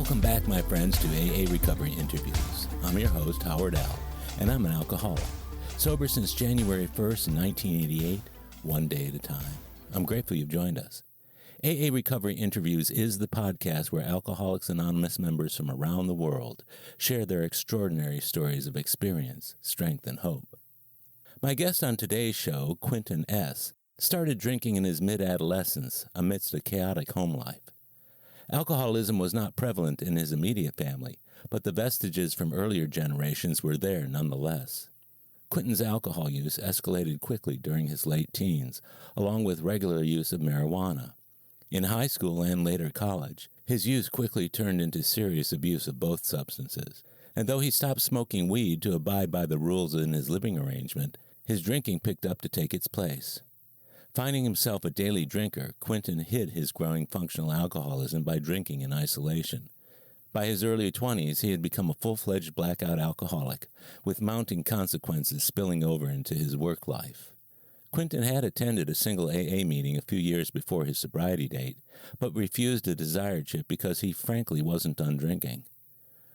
Welcome back, my friends, to AA Recovery Interviews. I'm your host, Howard L., and I'm an alcoholic. Sober since January 1st, 1988, one day at a time. I'm grateful you've joined us. AA Recovery Interviews is the podcast where Alcoholics Anonymous members from around the world share their extraordinary stories of experience, strength, and hope. My guest on today's show, Quinten S., started drinking in his mid-adolescence amidst a chaotic home life. Alcoholism was not prevalent in his immediate family, but the vestiges from earlier generations were there nonetheless. Quinten's alcohol use escalated quickly during his late teens, along with regular use of marijuana. In high school and later college, his use quickly turned into serious abuse of both substances. And though he stopped smoking weed to abide by the rules in his living arrangement, his drinking picked up to take its place. Finding himself a daily drinker, Quinten hid his growing functional alcoholism by drinking in isolation. By his early 20s, he had become a full-fledged blackout alcoholic, with mounting consequences spilling over into his work life. Quinten had attended a single AA meeting a few years before his sobriety date, but refused a desired chip because he frankly wasn't done drinking.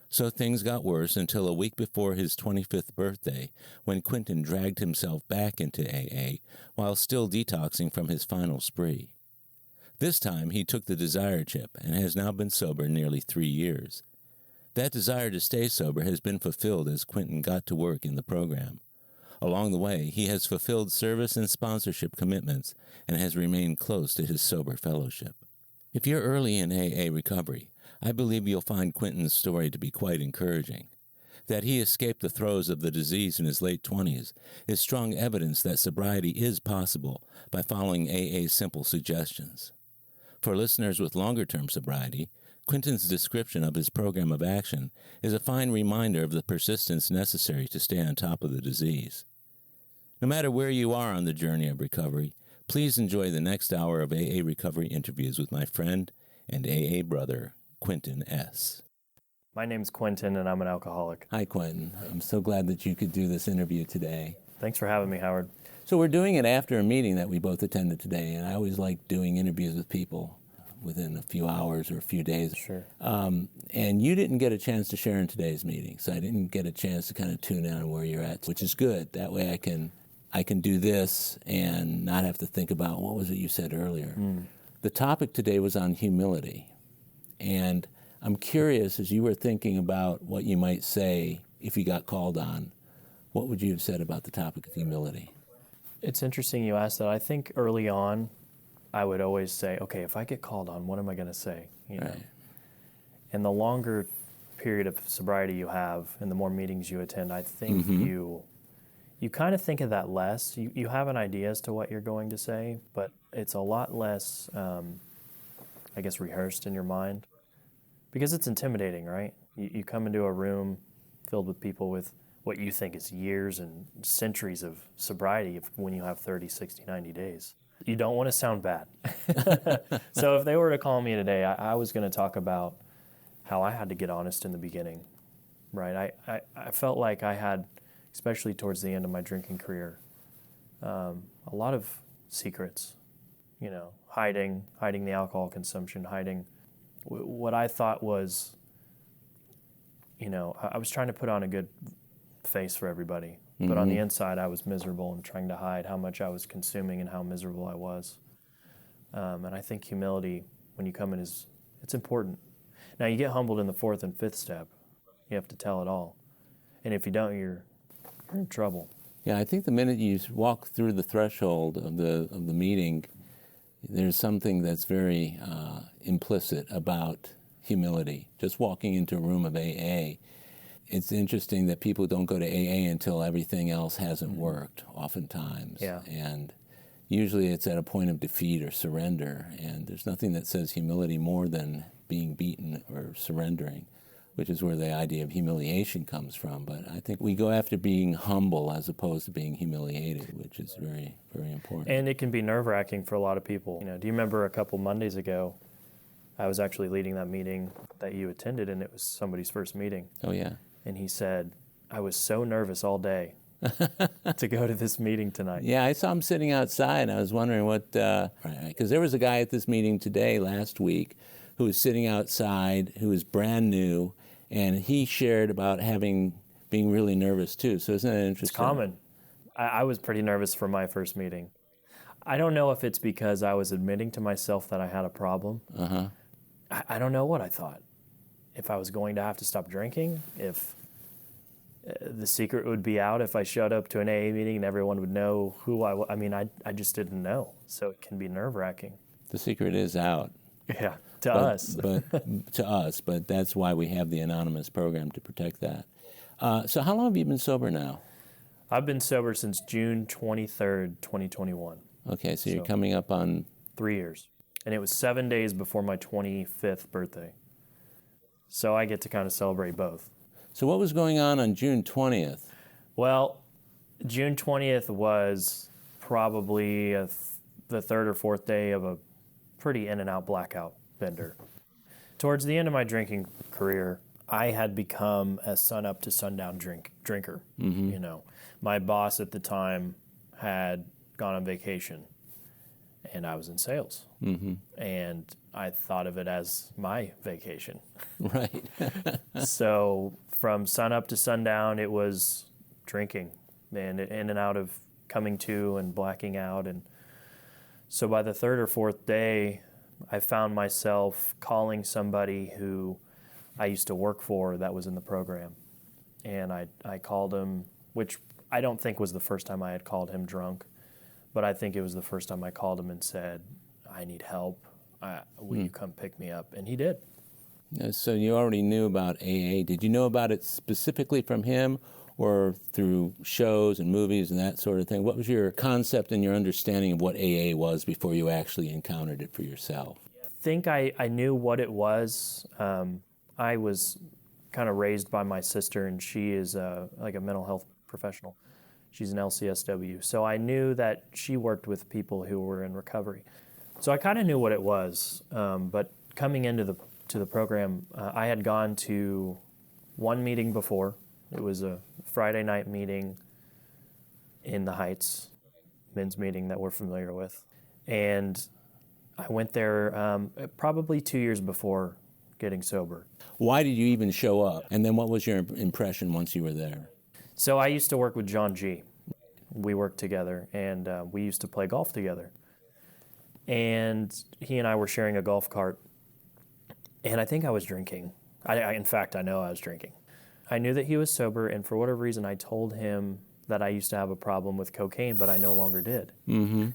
So things got worse until a week before his 25th birthday, when Quinten dragged himself back into AA while still detoxing from his final spree. This time he took the desire chip and has now been sober nearly 3 years. That desire to stay sober has been fulfilled as Quinten got to work in the program. Along the way, he has fulfilled service and sponsorship commitments and has remained close to his sober fellowship. If you're early in AA recovery, I believe you'll find Quinten's story to be quite encouraging. That he escaped the throes of the disease in his late 20s is strong evidence that sobriety is possible by following AA's simple suggestions. For listeners with longer-term sobriety, Quinten's description of his program of action is a fine reminder of the persistence necessary to stay on top of the disease. No matter where you are on the journey of recovery, please enjoy the next hour of AA Recovery Interviews with my friend and AA brother, Quinten S. My name's Quinten, and I'm an alcoholic. Hi, Quinten. I'm so glad that you could do this interview today. Thanks for having me, Howard. So we're doing it after a meeting that we both attended today, and I always like doing interviews with people within a few hours or a few days. Sure. And you didn't get a chance to share in today's meeting, so I didn't get a chance to kind of tune in on where you're at, which is good. That way I can do this and not have to think about what was it you said earlier. The topic today was on humility. And I'm curious, as you were thinking about what you might say if you got called on, what would you have said about the topic of humility? It's interesting you asked that. I think early on, I would always say, okay, if I get called on, what am I going to say? You know? Right. And the longer period of sobriety you have and the more meetings you attend, I think you kind of think of that less. You have an idea as to what you're going to say, but it's a lot less, I guess, rehearsed in your mind. Because it's intimidating, right? You come into a room filled with people with what you think is years and centuries of sobriety when you have 30, 60, 90 days. You don't want to sound bad. So if they were to call me today, I was going to talk about how I had to get honest in the beginning, right? I felt like I had, especially towards the end of my drinking career, a lot of secrets, you know, hiding the alcohol consumption, hiding what I thought was, you know, I was trying to put on a good face for everybody. But on the inside, I was miserable and trying to hide how much I was consuming and how miserable I was. And I think humility, when you come in, it's important. Now, you get humbled in the fourth and fifth step. You have to tell it all. And if you don't, you're in trouble. Yeah, I think the minute you walk through the threshold of the meeting, there's something that's very implicit about humility. Just walking into a room of AA, it's interesting that people don't go to AA until everything else hasn't worked, oftentimes. Yeah. And usually it's at a point of defeat or surrender, and there's nothing that says humility more than being beaten or surrendering, which is where the idea of humiliation comes from. But I think we go after being humble as opposed to being humiliated, which is very, very important. And it can be nerve-wracking for a lot of people. You know, do you remember a couple Mondays ago, I was actually leading that meeting that you attended, and it was somebody's first meeting. Oh, yeah. And he said, I was so nervous all day to go to this meeting tonight. Yeah, I saw him sitting outside. I was wondering what, because there was a guy at this meeting today, last week, who was sitting outside, who was brand new, and he shared about being really nervous too. So isn't that interesting? It's common. I was pretty nervous for my first meeting. I don't know if it's because I was admitting to myself that I had a problem. I don't know what I thought. If I was going to have to stop drinking, if the secret would be out if I showed up to an AA meeting and everyone would know who I was. I mean, I just didn't know. So it can be nerve-wracking. The secret is out. Yeah, to us. But that's why we have the anonymous program to protect that. So how long have you been sober now? I've been sober since June 23rd, 2021. Okay, so you're coming up on 3 years. And it was 7 days before my 25th birthday. So I get to kind of celebrate both. So what was going on June 20th? Well, June 20th was probably the third or fourth day of a pretty in and out blackout bender. Towards the end of my drinking career, I had become a sun up to sundown drinker. You know, my boss at the time had gone on vacation, and I was in sales, and I thought of it as my vacation. Right. So from sun up to sundown, it was drinking, and in and out of coming to and blacking out, and so by the third or fourth day, I found myself calling somebody who I used to work for that was in the program. And I called him, which I don't think was the first time I had called him drunk, but I think it was the first time I called him and said, I need help. Will you come pick me up? And he did. So you already knew about AA. Did you know about it specifically from him or through shows and movies and that sort of thing? What was your concept and your understanding of what AA was before you actually encountered it for yourself? I think I knew what it was. I was kind of raised by my sister, and she is like a mental health professional. She's an LCSW. So I knew that she worked with people who were in recovery. So I kind of knew what it was. But coming into the program, I had gone to one meeting before. It was a Friday night meeting in the Heights, men's meeting that we're familiar with. And I went there probably 2 years before getting sober. Why did you even show up? And then what was your impression once you were there? So I used to work with John G. We worked together, and we used to play golf together. And he and I were sharing a golf cart, and I think I was drinking. In fact, I know I was drinking. I knew that he was sober, and for whatever reason, I told him that I used to have a problem with cocaine, but I no longer did. And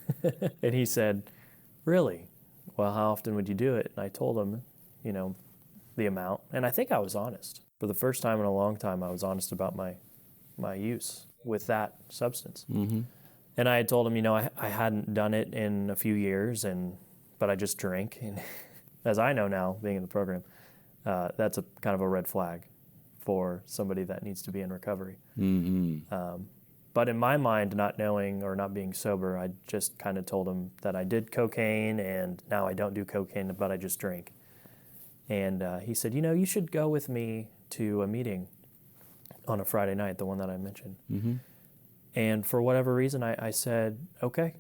he said, really? Well, how often would you do it? And I told him, you know, the amount. And I think I was honest. For the first time in a long time, I was honest about my use with that substance. And I had told him, you know, I hadn't done it in a few years, but I just drank. And as I know now, being in the program, that's a kind of a red flag for somebody that needs to be in recovery. But in my mind, not knowing or not being sober, I just kind of told him that I did cocaine, and now I don't do cocaine, but I just drink. And he said, you know, you should go with me to a meeting on a Friday night, the one that I mentioned. And for whatever reason, I said, okay,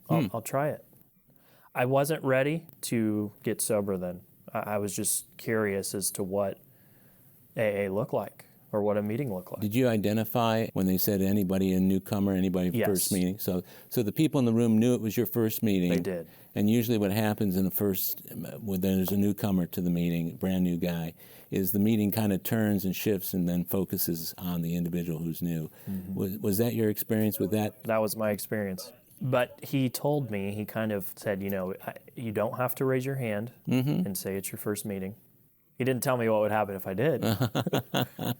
I'll try it. I wasn't ready to get sober then. I was just curious as to what AA looked like or what a meeting looked like. Did you identify when they said anybody, a newcomer, anybody Yes. first meeting? So the people in the room knew it was your first meeting. They did. And usually what happens in when there's a newcomer to the meeting, brand new guy, is the meeting kind of turns and shifts and then focuses on the individual who's new. Was that your experience with that? That was my experience. But he told me, he kind of said, you know, you don't have to raise your hand and say it's your first meeting. He didn't tell me what would happen if I did,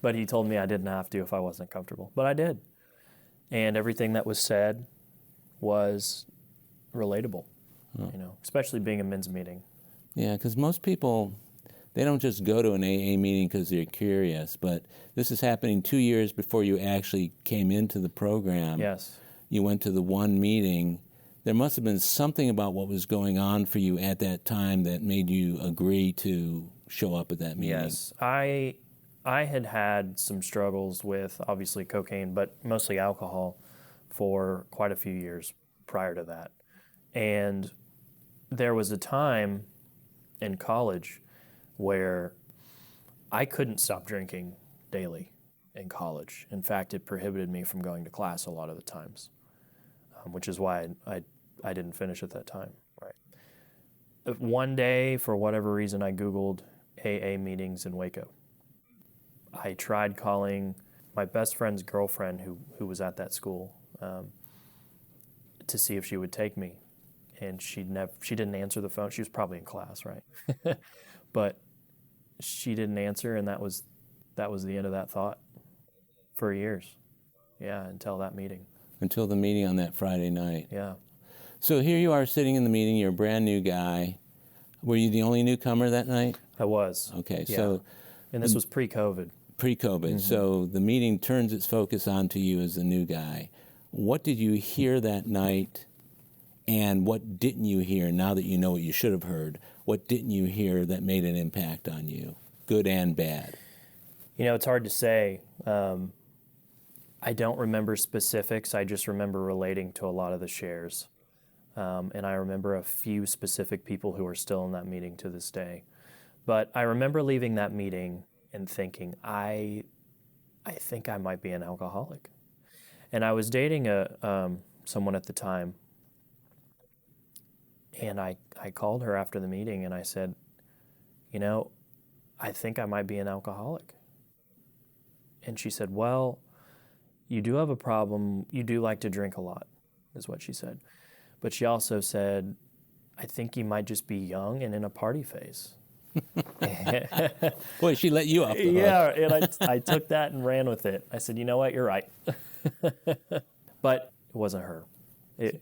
but he told me I didn't have to if I wasn't comfortable. But I did. And everything that was said was relatable, you know, especially being a men's meeting. Yeah, because most people, they don't just go to an AA meeting because they're curious, but this is happening 2 years before you actually came into the program. Yes. You went to the one meeting. There must have been something about what was going on for you at that time that made you agree to show up at that meeting. Yes. I had some struggles with, obviously, cocaine, but mostly alcohol for quite a few years prior to that. And there was a time, in college where I couldn't stop drinking daily in college. In fact, it prohibited me from going to class a lot of the times, which is why I didn't finish at that time. Right. One day, for whatever reason, I Googled AA meetings in Waco. I tried calling my best friend's girlfriend who was at that school to see if she would take me. And she didn't answer the phone. She was probably in class, right? But she didn't answer, and that was the end of that thought for years. Yeah, until that meeting. Until the meeting on that Friday night. Yeah. So here you are sitting in the meeting. You're a brand new guy. Were you the only newcomer that night? I was. Okay, yeah. so... And this was pre-COVID. Pre-COVID. So the meeting turns its focus onto you as the new guy. What did you hear that night, and what didn't you hear now that you know what you should have heard? What didn't you hear that made an impact on you, good and bad? You know, it's hard to say. I don't remember specifics. I just remember relating to a lot of the shares. And I remember a few specific people who are still in that meeting to this day. But I remember leaving that meeting and thinking, I think I might be an alcoholic. And I was dating someone at the time, and I called her after the meeting and I said, you know, I think I might be an alcoholic. And she said, well, you do have a problem. You do like to drink a lot, is what she said. But she also said, I think you might just be young and in a party phase. Boy, she let you off the hook. Yeah, and I took that and ran with it. I said, you know what, you're right. But it wasn't her.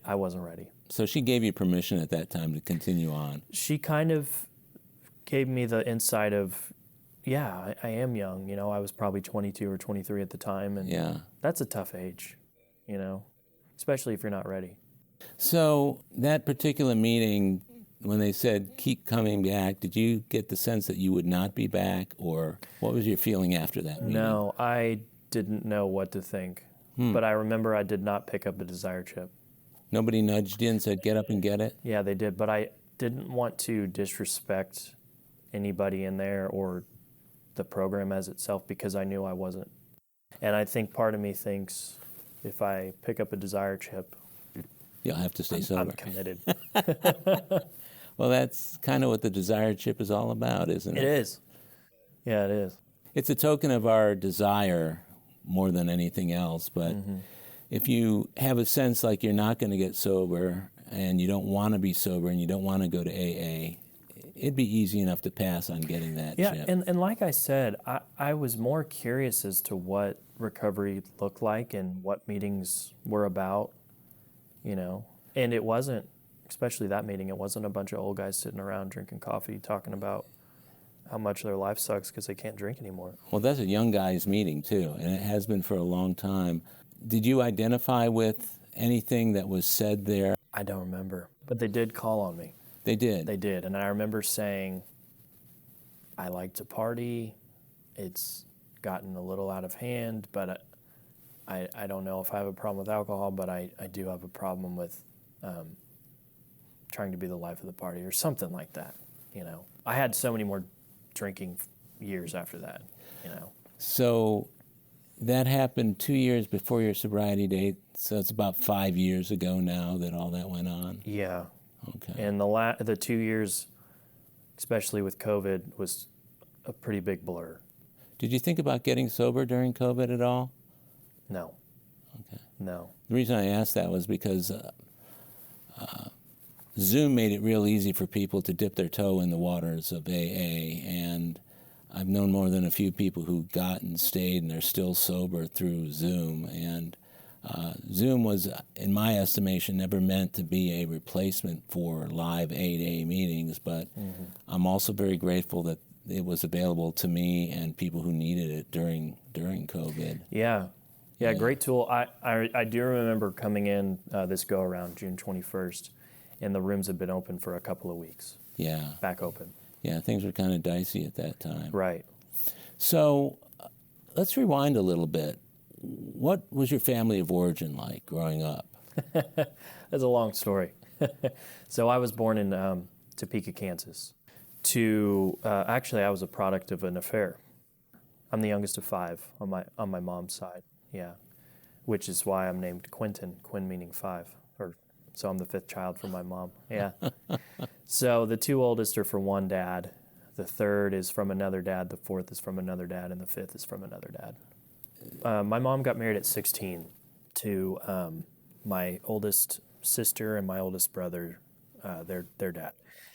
I wasn't ready. So she gave you permission at that time to continue on. She kind of gave me the insight of, yeah, I am young. You know, I was probably 22 or 23 at the time, and yeah, that's a tough age, you know, especially if you're not ready. So that particular meeting, when they said keep coming back, did you get the sense that you would not be back, or what was your feeling after that meeting? No, I didn't know what to think. But I remember I did not pick up a Desire chip. Nobody nudged you and said, get up and get it? Yeah, they did, but I didn't want to disrespect anybody in there or the program as itself because I knew I wasn't. And I think part of me thinks if I pick up a Desire chip, you'll have to stay sober. I'm committed. Well, that's kind of what the Desire chip is all about, isn't it? It is. Yeah, it is. It's a token of our desire more than anything else, but if you have a sense like you're not going to get sober and you don't want to be sober and you don't want to go to AA, it'd be easy enough to pass on getting that chip. Yeah, and like I said, I was more curious as to what recovery looked like and what meetings were about, you know. And it wasn't, especially that meeting, it wasn't a bunch of old guys sitting around drinking coffee talking about how much their life sucks because they can't drink anymore. Well, that's a young guys meeting too, and it has been for a long time. Did you identify with anything that was said there? I don't remember, but they did call on me. They did? They did, and I remember saying, I like to party. It's gotten a little out of hand, but I don't know if I have a problem with alcohol, but I do have a problem with trying to be the life of the party or something like that, you know. I had so many more drinking years after that, you know. So that happened 2 years before your sobriety date, so it's about 5 years ago now that all that went on. Yeah. Okay. And the 2 years, especially with COVID, was a pretty big blur. Did you think about getting sober during COVID at all? No. Okay. No. The reason I asked that was because Zoom made it real easy for people to dip their toe in the waters of AA, and I've known more than a few people who got and stayed and they're still sober through Zoom. And Zoom was, in my estimation, never meant to be a replacement for live AA meetings, but I'm also very grateful that it was available to me and people who needed it during COVID. Yeah. Yeah, great tool. I do remember coming in this go-around, June 21st, and the rooms had been open for a couple of weeks. Yeah. Back open. Yeah, things were kind of dicey at that time. Right. So let's rewind a little bit. What was your family of origin like growing up? That's a long story. So I was born in Topeka, Kansas. to actually I was a product of an affair. I'm the youngest of 5 on my mom's side. Yeah, which is why I'm named Quinten. Quin meaning 5, or so I'm the 5th child from my mom. Yeah. So the 2 oldest are from one dad. The 3rd is from another dad. The 4th is from another dad, and the 5th is from another dad. My mom got married at 16 to my oldest sister and my oldest brother, their dad.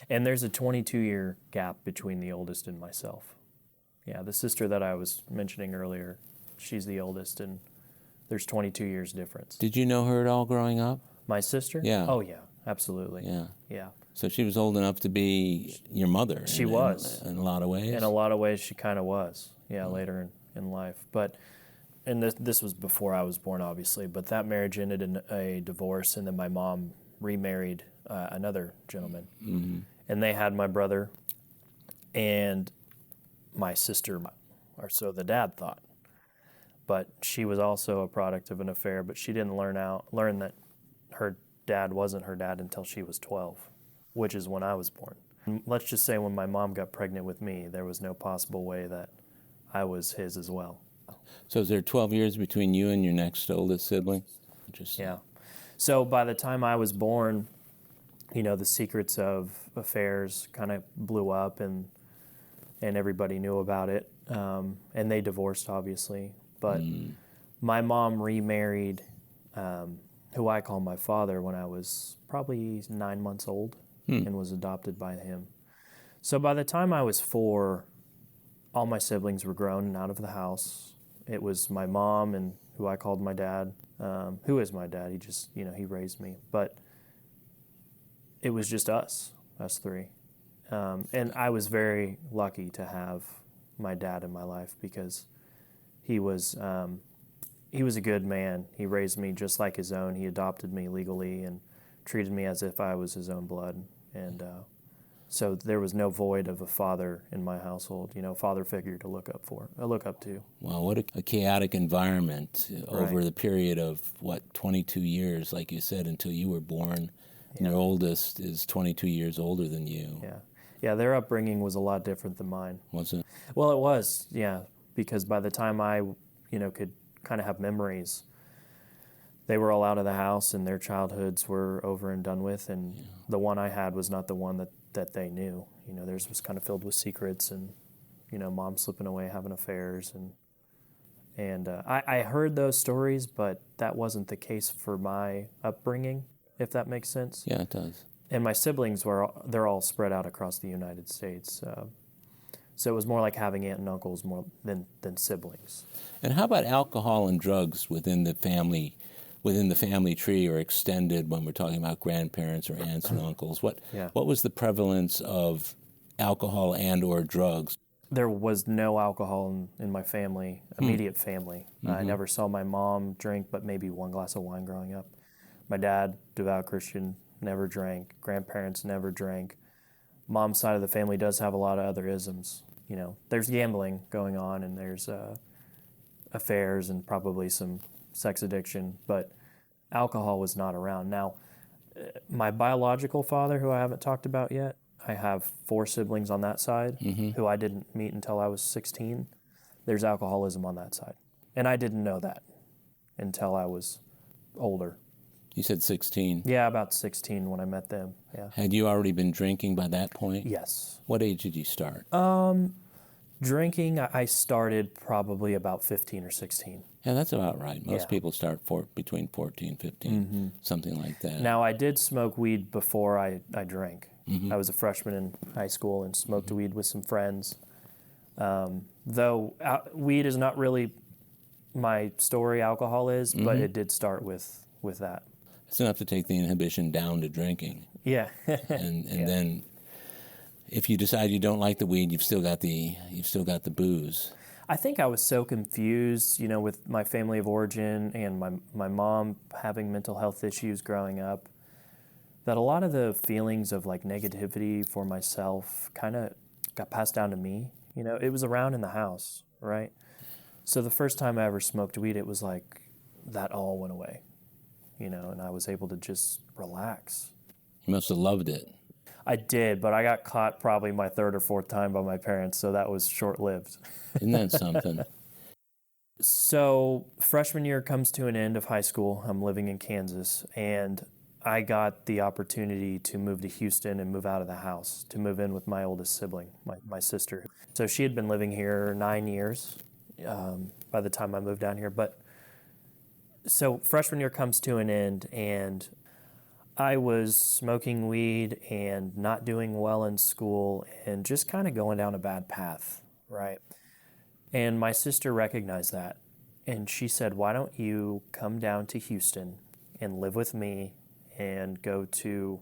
And there's a 22-year gap between the oldest and myself. Yeah, the sister that I was mentioning earlier, she's the oldest, and there's 22 years difference. Did you know her at all growing up? My sister? Yeah. Oh, yeah, absolutely. Yeah. Yeah. So she was old enough to be your mother. She was. In a lot of ways? In a lot of ways, she kind of was, later in life. And this was before I was born, obviously, but that marriage ended in a divorce, and then my mom remarried another gentleman. Mm-hmm. And they had my brother and my sister, or so the dad thought. But she was also a product of an affair, but she didn't learn that her dad wasn't her dad until she was 12, which is when I was born. And let's just say when my mom got pregnant with me, there was no possible way that I was his as well. So is there 12 years between you and your next oldest sibling? Interesting. Yeah. So by the time I was born, the secrets of affairs kind of blew up, and everybody knew about it. And they divorced, obviously. But my mom remarried who I call my father when I was probably 9 months old and was adopted by him. So by the time I was 4, all my siblings were grown and out of the house. It was my mom and who I called my dad, who is my dad. He just, he raised me. But it was just us 3. And I was very lucky to have my dad in my life because he was a good man. He raised me just like his own. He adopted me legally and treated me as if I was his own blood. And so there was no void of a father in my household, father figure to look up to. Wow, what a chaotic environment over the period of, 22 years, like you said, until you were born. And your oldest is 22 years older than you. Yeah. Yeah, their upbringing was a lot different than mine. Was it? Well, it was, yeah, because by the time I, could kind of have memories, they were all out of the house and their childhoods were over and done with, and the one I had was not the one that they knew. Theirs was kind of filled with secrets and, mom slipping away, having affairs, and I heard those stories, but that wasn't the case for my upbringing, if that makes sense. Yeah, it does. And my siblings they're all spread out across the United States. So it was more like having aunt and uncles more than siblings. And how about alcohol and drugs within the family tree, or extended when we're talking about grandparents or aunts and uncles? What was the prevalence of alcohol and or drugs? There was no alcohol in my family, immediate family. Mm-hmm. I never saw my mom drink, but maybe one glass of wine growing up. My dad, devout Christian, never drank. Grandparents never drank. Mom's side of the family does have a lot of other isms. There's gambling going on, and there's affairs and probably some sex addiction, but alcohol was not around. Now, my biological father, who I haven't talked about yet, I have 4 siblings on that side who I didn't meet until I was 16. There's alcoholism on that side. And I didn't know that until I was older. You said 16? Yeah, about 16 when I met them, yeah. Had you already been drinking by that point? Yes. What age did you start? Drinking, I started probably about 15 or 16. Yeah, that's about right. Most people start between 14 and 15, something like that. Now, I did smoke weed before I drank. Mm-hmm. I was a freshman in high school and smoked weed with some friends. Though weed is not really my story, alcohol is, but it did start with that. It's enough to take the inhibition down to drinking. Yeah. and then if you decide you don't like the weed, you've still got the booze. I think I was so confused, with my family of origin and my mom having mental health issues growing up, that a lot of the feelings of like negativity for myself kind of got passed down to me. It was around in the house, right? So the first time I ever smoked weed, it was like that all went away, and I was able to just relax. You must have loved it. I did, but I got caught probably my third or fourth time by my parents, so that was short-lived. Isn't that something? So freshman year comes to an end of high school. I'm living in Kansas, and I got the opportunity to move to Houston and move out of the house, to move in with my oldest sibling, my sister. So she had been living here 9 years by the time I moved down here. But so freshman year comes to an end, and I was smoking weed and not doing well in school and just kind of going down a bad path, right? And my sister recognized that. And she said, why don't you come down to Houston and live with me and go to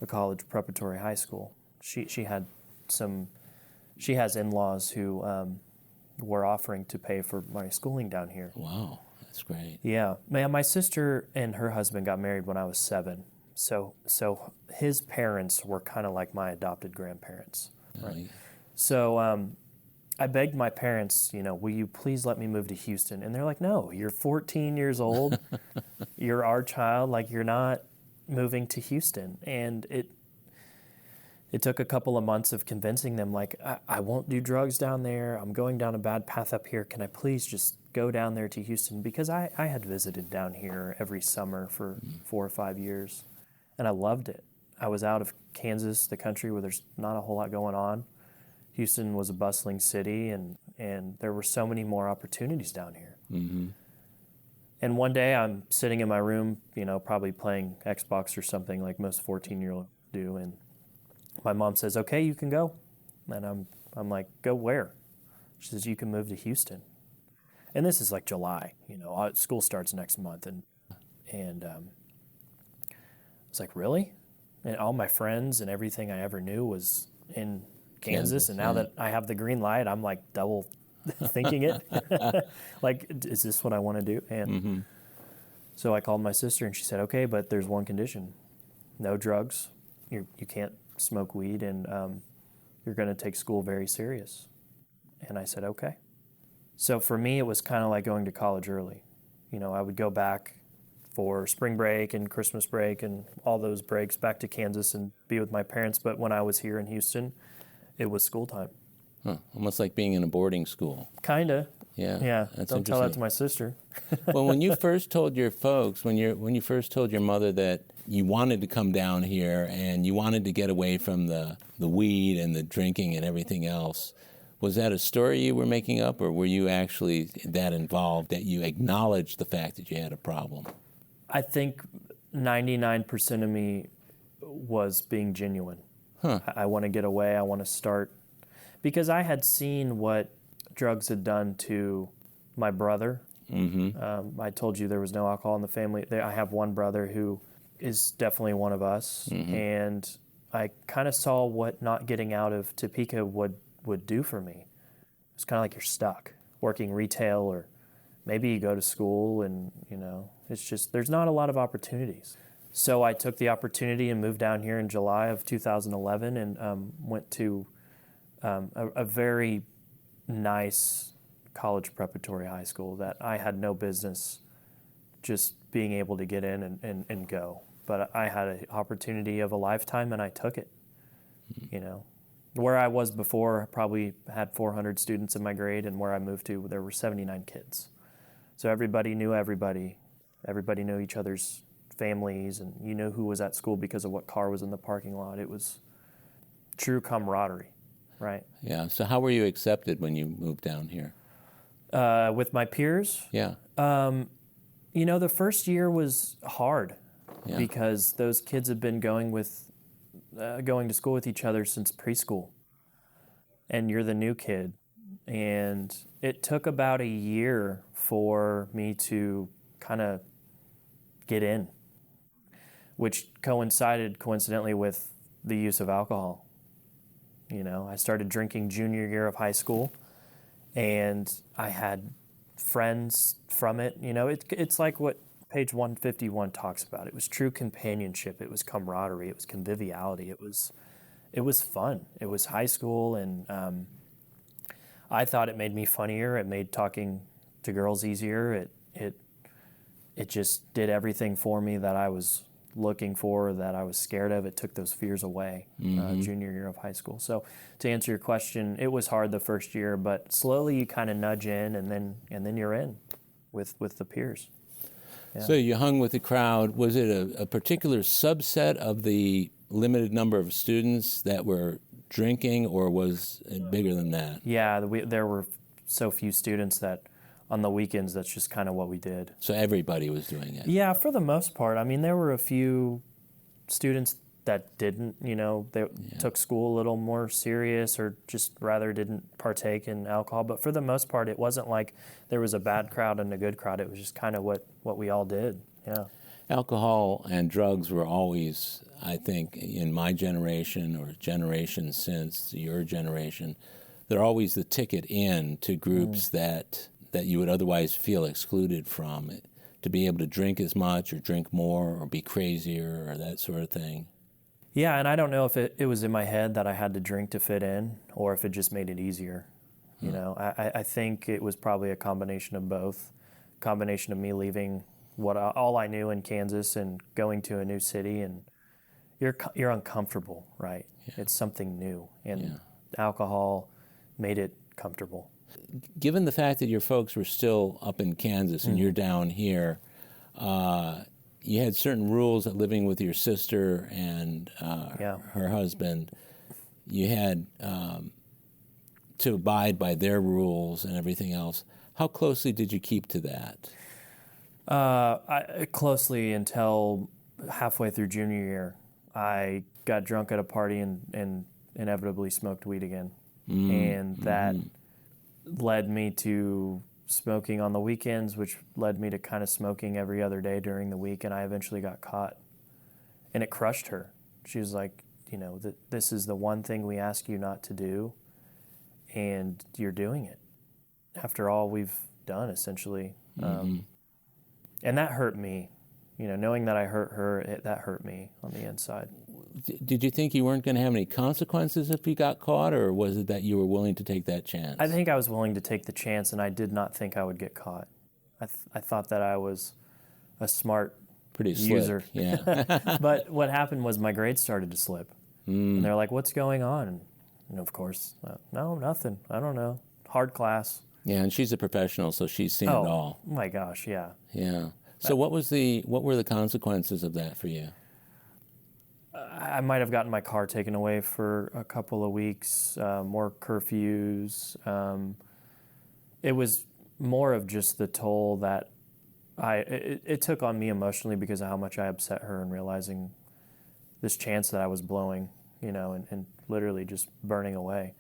a college preparatory high school? She has in-laws who were offering to pay for my schooling down here. Wow, that's great. Yeah. My sister and her husband got married when I was 7. So his parents were kind of like my adopted grandparents. Right? So I begged my parents, will you please let me move to Houston? And they're like, no, you're 14 years old. You're our child. Like, you're not moving to Houston. And it took a couple of months of convincing them, like, I won't do drugs down there. I'm going down a bad path up here. Can I please just go down there to Houston? Because I had visited down here every summer for 4 or 5 years, and I loved it. I was out of Kansas, the country where there's not a whole lot going on. Houston was a bustling city, and there were so many more opportunities down here. Mm-hmm. And one day I'm sitting in my room, probably playing Xbox or something like most 14-year-olds do, and my mom says, okay, you can go. And I'm like, go where? She says, you can move to Houston. And this is like July, school starts next month. And I was like, really? And all my friends and everything I ever knew was in Kansas. And now that I have the green light, I'm like double thinking it. Like, is this what I want to do? And so I called my sister and she said, okay, but there's one condition. No drugs. You can't smoke weed, and you're going to take school very serious. And I said, okay. So for me, it was kind of like going to college early. I would go back for spring break and Christmas break and all those breaks back to Kansas and be with my parents. But when I was here in Houston, it was school time. Huh. Almost like being in a boarding school. Kind of. Yeah. Yeah. That's Don't tell that to my sister. Well, when you first told your folks, when you first told your mother that you wanted to come down here and you wanted to get away from the weed and the drinking and everything else, was that a story you were making up, or were you actually that involved that you acknowledged the fact that you had a problem? I think 99% of me was being genuine. Huh. I want to get away. I want to start. Because I had seen what drugs had done to my brother. Mm-hmm. I told you there was no alcohol in the family. I have one brother who is definitely one of us. Mm-hmm. And I kind of saw what not getting out of Topeka would do for me. It's kind of like you're stuck working retail, or maybe you go to school and, it's just, there's not a lot of opportunities. So I took the opportunity and moved down here in July of 2011 and went to a very nice college preparatory high school that I had no business just being able to get in and go. But I had an opportunity of a lifetime, and I took it. Where I was before, I probably had 400 students in my grade, and where I moved to, there were 79 kids. So everybody knew everybody. Everybody knew each other's families, and you knew who was at school because of what car was in the parking lot. It was true camaraderie, right? Yeah. So how were you accepted when you moved down here? With my peers? Yeah. The first year was hard because those kids have been going to school with each other since preschool, and you're the new kid. And it took about a year for me to kind of get in, which coincided coincidentally with the use of alcohol. I started drinking junior year of high school, and I had friends from it. It's like what page 151 talks about. It was true companionship. It was camaraderie. It was conviviality. It was fun. It was high school, and I thought it made me funnier. It made talking to girls easier. It just did everything for me that I was looking for, that I was scared of. It took those fears away junior year of high school. So to answer your question, it was hard the first year, but slowly you kind of nudge in, and then you're in with the peers. Yeah. So you hung with the crowd. Was it a particular subset of the limited number of students that were drinking, or was it bigger than that? Yeah, there were so few students that on the weekends, that's just kind of what we did. So everybody was doing it? Yeah, for the most part. I mean, there were a few students that didn't, they took school a little more serious, or just rather didn't partake in alcohol. But for the most part, it wasn't like there was a bad crowd and a good crowd. It was just kind of what we all did. Yeah. Alcohol and drugs were always, I think, in my generation or generations since your generation, they're always the ticket in to groups that you would otherwise feel excluded from. To be able to drink as much or drink more or be crazier or that sort of thing. Yeah, and I don't know if it was in my head that I had to drink to fit in, or if it just made it easier. I think it was probably a combination of both. Combination of me leaving all I knew in Kansas and going to a new city, and you're uncomfortable, right? Yeah. It's something new, and alcohol made it comfortable. Given the fact that your folks were still up in Kansas and you're down here, you had certain rules that living with your sister and her husband, you had to abide by their rules and everything else. How closely did you keep to that? Closely until halfway through junior year. I got drunk at a party and inevitably smoked weed again. And that led me to smoking on the weekends, which led me to kind of smoking every other day during the week, and I eventually got caught. And it crushed her. She was like, this is the one thing we ask you not to do, and you're doing it. After all we've done, essentially. And that hurt me. Knowing that I hurt her, that hurt me on the inside. Did you think you weren't going to have any consequences if you got caught, or was it that you were willing to take that chance? I think I was willing to take the chance, and I did not think I would get caught. I thought that I was a smart user. Yeah. But what happened was my grades started to slip. And they're like, what's going on? And of course, no, nothing. I don't know. Hard class. Yeah, and she's a professional, so she's seen it all. Oh my gosh, yeah. Yeah. So what were the consequences of that for you? I might have gotten my car taken away for a couple of weeks, more curfews. It was more of just the toll that it took on me emotionally because of how much I upset her, and realizing this chance that I was blowing, and literally just burning away.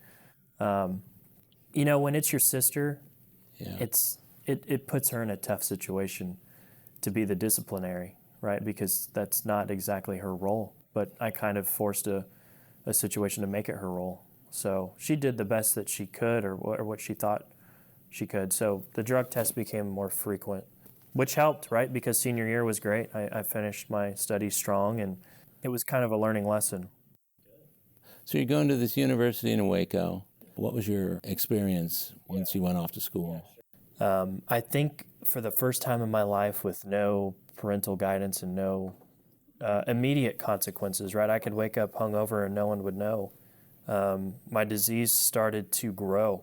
When it's your sister, it puts her in a tough situation to be the disciplinary, right? Because that's not exactly her role. But I kind of forced a situation to make it her role. So she did the best that she could, or what she thought she could. So the drug test became more frequent, which helped, right? Because senior year was great. I finished my studies strong, and it was kind of a learning lesson. So you're going to this university in Waco. What was your experience once you went off to school? I think for the first time in my life, with no parental guidance and no immediate consequences, right? I could wake up hungover and no one would know. My disease started to grow,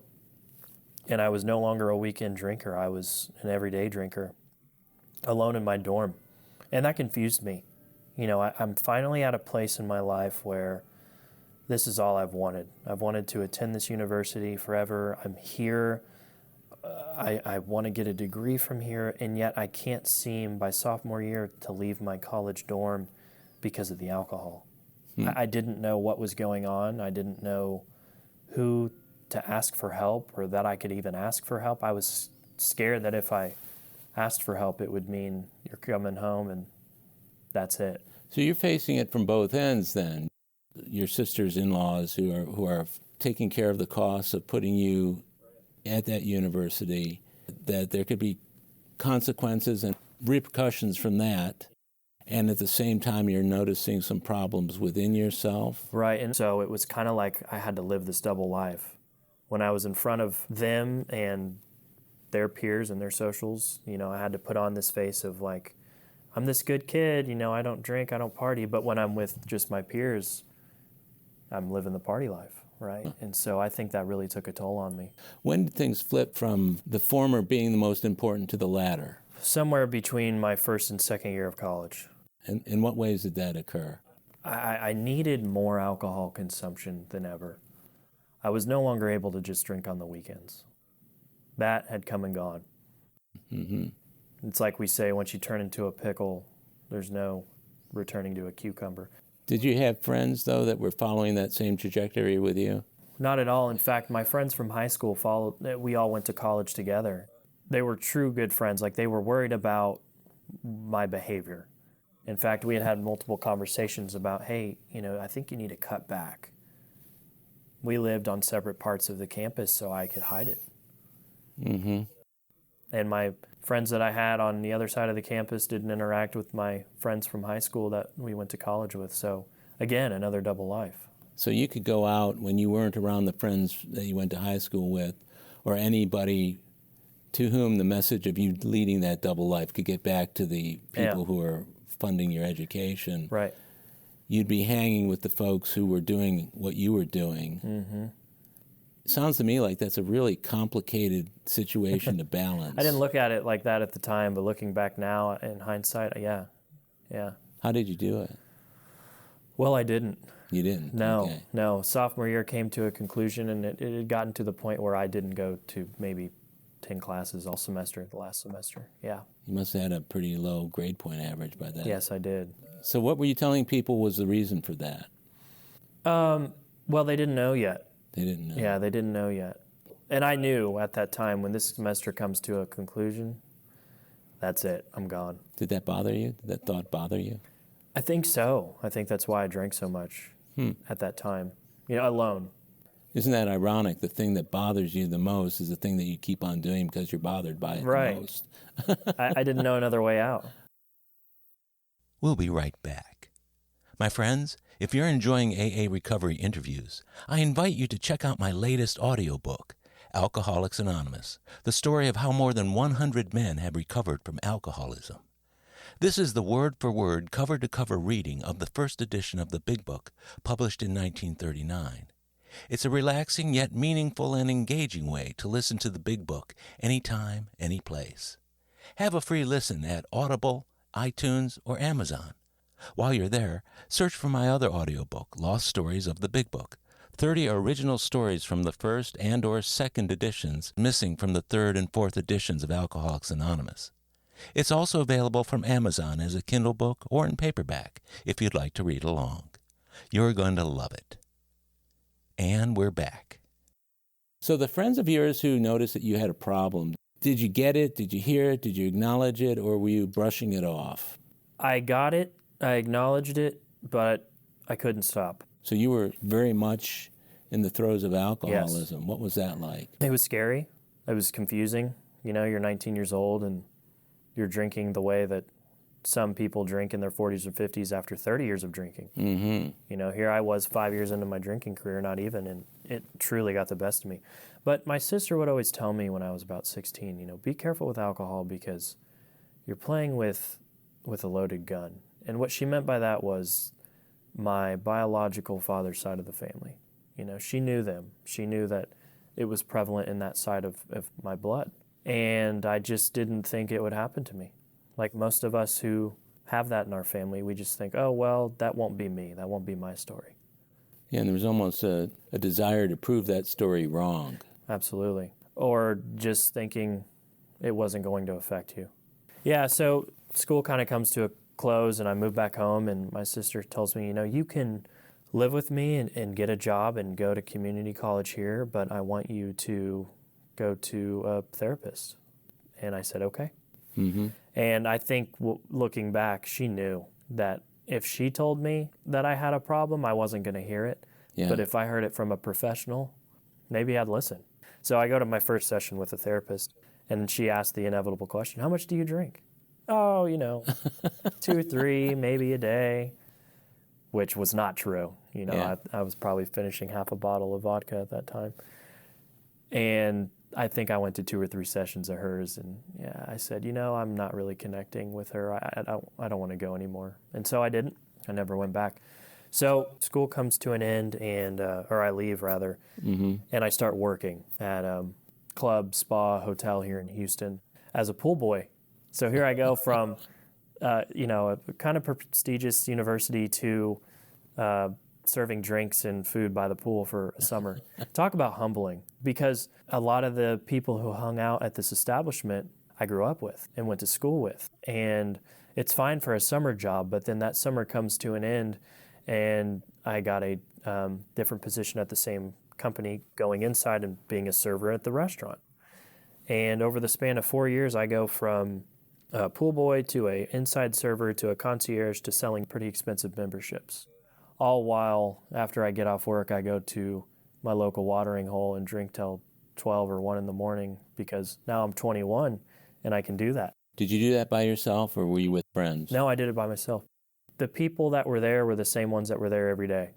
and I was no longer a weekend drinker. I was an everyday drinker, alone in my dorm, and that confused me. I'm finally at a place in my life where this is all I've wanted. I've wanted to attend this university forever. I'm here. I want to get a degree from here, and yet I can't seem by sophomore year to leave my college dorm because of the alcohol. I didn't know what was going on. I didn't know who to ask for help, or that I could even ask for help. I was scared that if I asked for help, it would mean you're coming home and that's it. So you're facing it from both ends then. Your sister's in-laws who are taking care of the costs of putting you at that university, that there could be consequences and repercussions from that, and at the same time you're noticing some problems within yourself. Right, and so it was kind of like I had to live this double life. When I was in front of them and their peers and their socials, I had to put on this face of like, I'm this good kid, I don't drink, I don't party. But when I'm with just my peers, I'm living the party life, right? And so I think that really took a toll on me. When did things flip from the former being the most important to the latter? Somewhere between my first and second year of college. And in what ways did that occur? I needed more alcohol consumption than ever. I was no longer able to just drink on the weekends. That had come and gone. Mm-hmm. It's like we say, once you turn into a pickle, there's no returning to a cucumber. Did you have friends, though, that were following that same trajectory with you? Not at all. In fact, my friends from high school we all went to college together. They were true good friends. Like, they were worried about my behavior. In fact, we had multiple conversations about, hey, I think you need to cut back. We lived on separate parts of the campus, so I could hide it. Mm-hmm. And my friends that I had on the other side of the campus didn't interact with my friends from high school that we went to college with. So, again, another double life. So you could go out when you weren't around the friends that you went to high school with, or anybody to whom the message of you leading that double life could get back to the people who are funding your education. Right. You'd be hanging with the folks who were doing what you were doing. Mm-hmm. Sounds to me like that's a really complicated situation to balance. I didn't look at it like that at the time, but looking back now in hindsight, yeah. How did you do it? Well, I didn't. You didn't? No, Okay. no. Sophomore year came to a conclusion, and it had gotten to the point where I didn't go to maybe 10 classes all semester, the last semester. Yeah. You must have had a pretty low grade point average by then. Yes, I did. So what were you telling people was the reason for that? Well, they didn't know yet. They didn't know. Yeah, they didn't know yet. And I knew at that time, when this semester comes to a conclusion, that's it. I'm gone. Did that bother you? Did that thought bother you? I think so. I think that's why I drank so much at that time. Alone. Isn't that ironic? The thing that bothers you the most is the thing that you keep on doing because you're bothered by it the most. I didn't know another way out. We'll be right back. My friends, if you're enjoying AA Recovery interviews, I invite you to check out my latest audiobook, Alcoholics Anonymous, the story of how more than 100 men have recovered from alcoholism. This is the word-for-word, cover-to-cover reading of the first edition of the Big Book, published in 1939. It's a relaxing yet meaningful and engaging way to listen to the Big Book anytime, any place. Have a free listen at Audible, iTunes, or Amazon. While you're there, search for my other audiobook, Lost Stories of the Big Book, 30 original stories from the first and or second editions missing from the third and fourth editions of Alcoholics Anonymous. It's also available from Amazon as a Kindle book or in paperback if you'd like to read along. You're going to love it. And we're back. So the friends of yours who noticed that you had a problem, did you get it? Did you hear it? Did you acknowledge it? Or were you brushing it off? I got it. I acknowledged it, but I couldn't stop. So you were very much in the throes of alcoholism. Yes. What was that like? It was scary. It was confusing. You're 19 years old and you're drinking the way that some people drink in their 40s or 50s after 30 years of drinking. Mm-hmm. Here I was 5 years into my drinking career, not even, and it truly got the best of me. But my sister would always tell me when I was about 16, be careful with alcohol because you're playing with a loaded gun. And what she meant by that was my biological father's side of the family. She knew them. She knew that it was prevalent in that side of my blood. And I just didn't think it would happen to me. Like most of us who have that in our family, we just think, oh, well, that won't be me. That won't be my story. Yeah, and there was almost a desire to prove that story wrong. Absolutely. Or just thinking it wasn't going to affect you. Yeah, so school kind of comes to a close and I move back home and my sister tells me, you can live with me and get a job and go to community college here, but I want you to go to a therapist. And I said, okay. Mm-hmm. And I think looking back, she knew that if she told me that I had a problem, I wasn't going to hear it. Yeah. But if I heard it from a professional, maybe I'd listen. So I go to my first session with a therapist, and she asked the inevitable question, how much do you drink? Oh, 2 or 3, maybe a day, which was not true. Yeah. I was probably finishing half a bottle of vodka at that time. And I think I went to 2 or 3 sessions of hers, and yeah, I said, I'm not really connecting with her. I don't want to go anymore. And so I didn't. I never went back. So school comes to an end, or I leave rather, and I start working at a club, spa, hotel here in Houston as a pool boy. So here I go from, a kind of prestigious university to serving drinks and food by the pool for a summer. Talk about humbling, because a lot of the people who hung out at this establishment I grew up with and went to school with. And it's fine for a summer job, but then that summer comes to an end, and I got a different position at the same company, going inside and being a server at the restaurant. And over the span of 4 years, I go from a pool boy to a inside server to a concierge to selling pretty expensive memberships. All while, after I get off work, I go to my local watering hole and drink till 12 or 1 in the morning, because now I'm 21 and I can do that. Did you do that by yourself, or were you with friends? No, I did it by myself. The people that were there were the same ones that were there every day.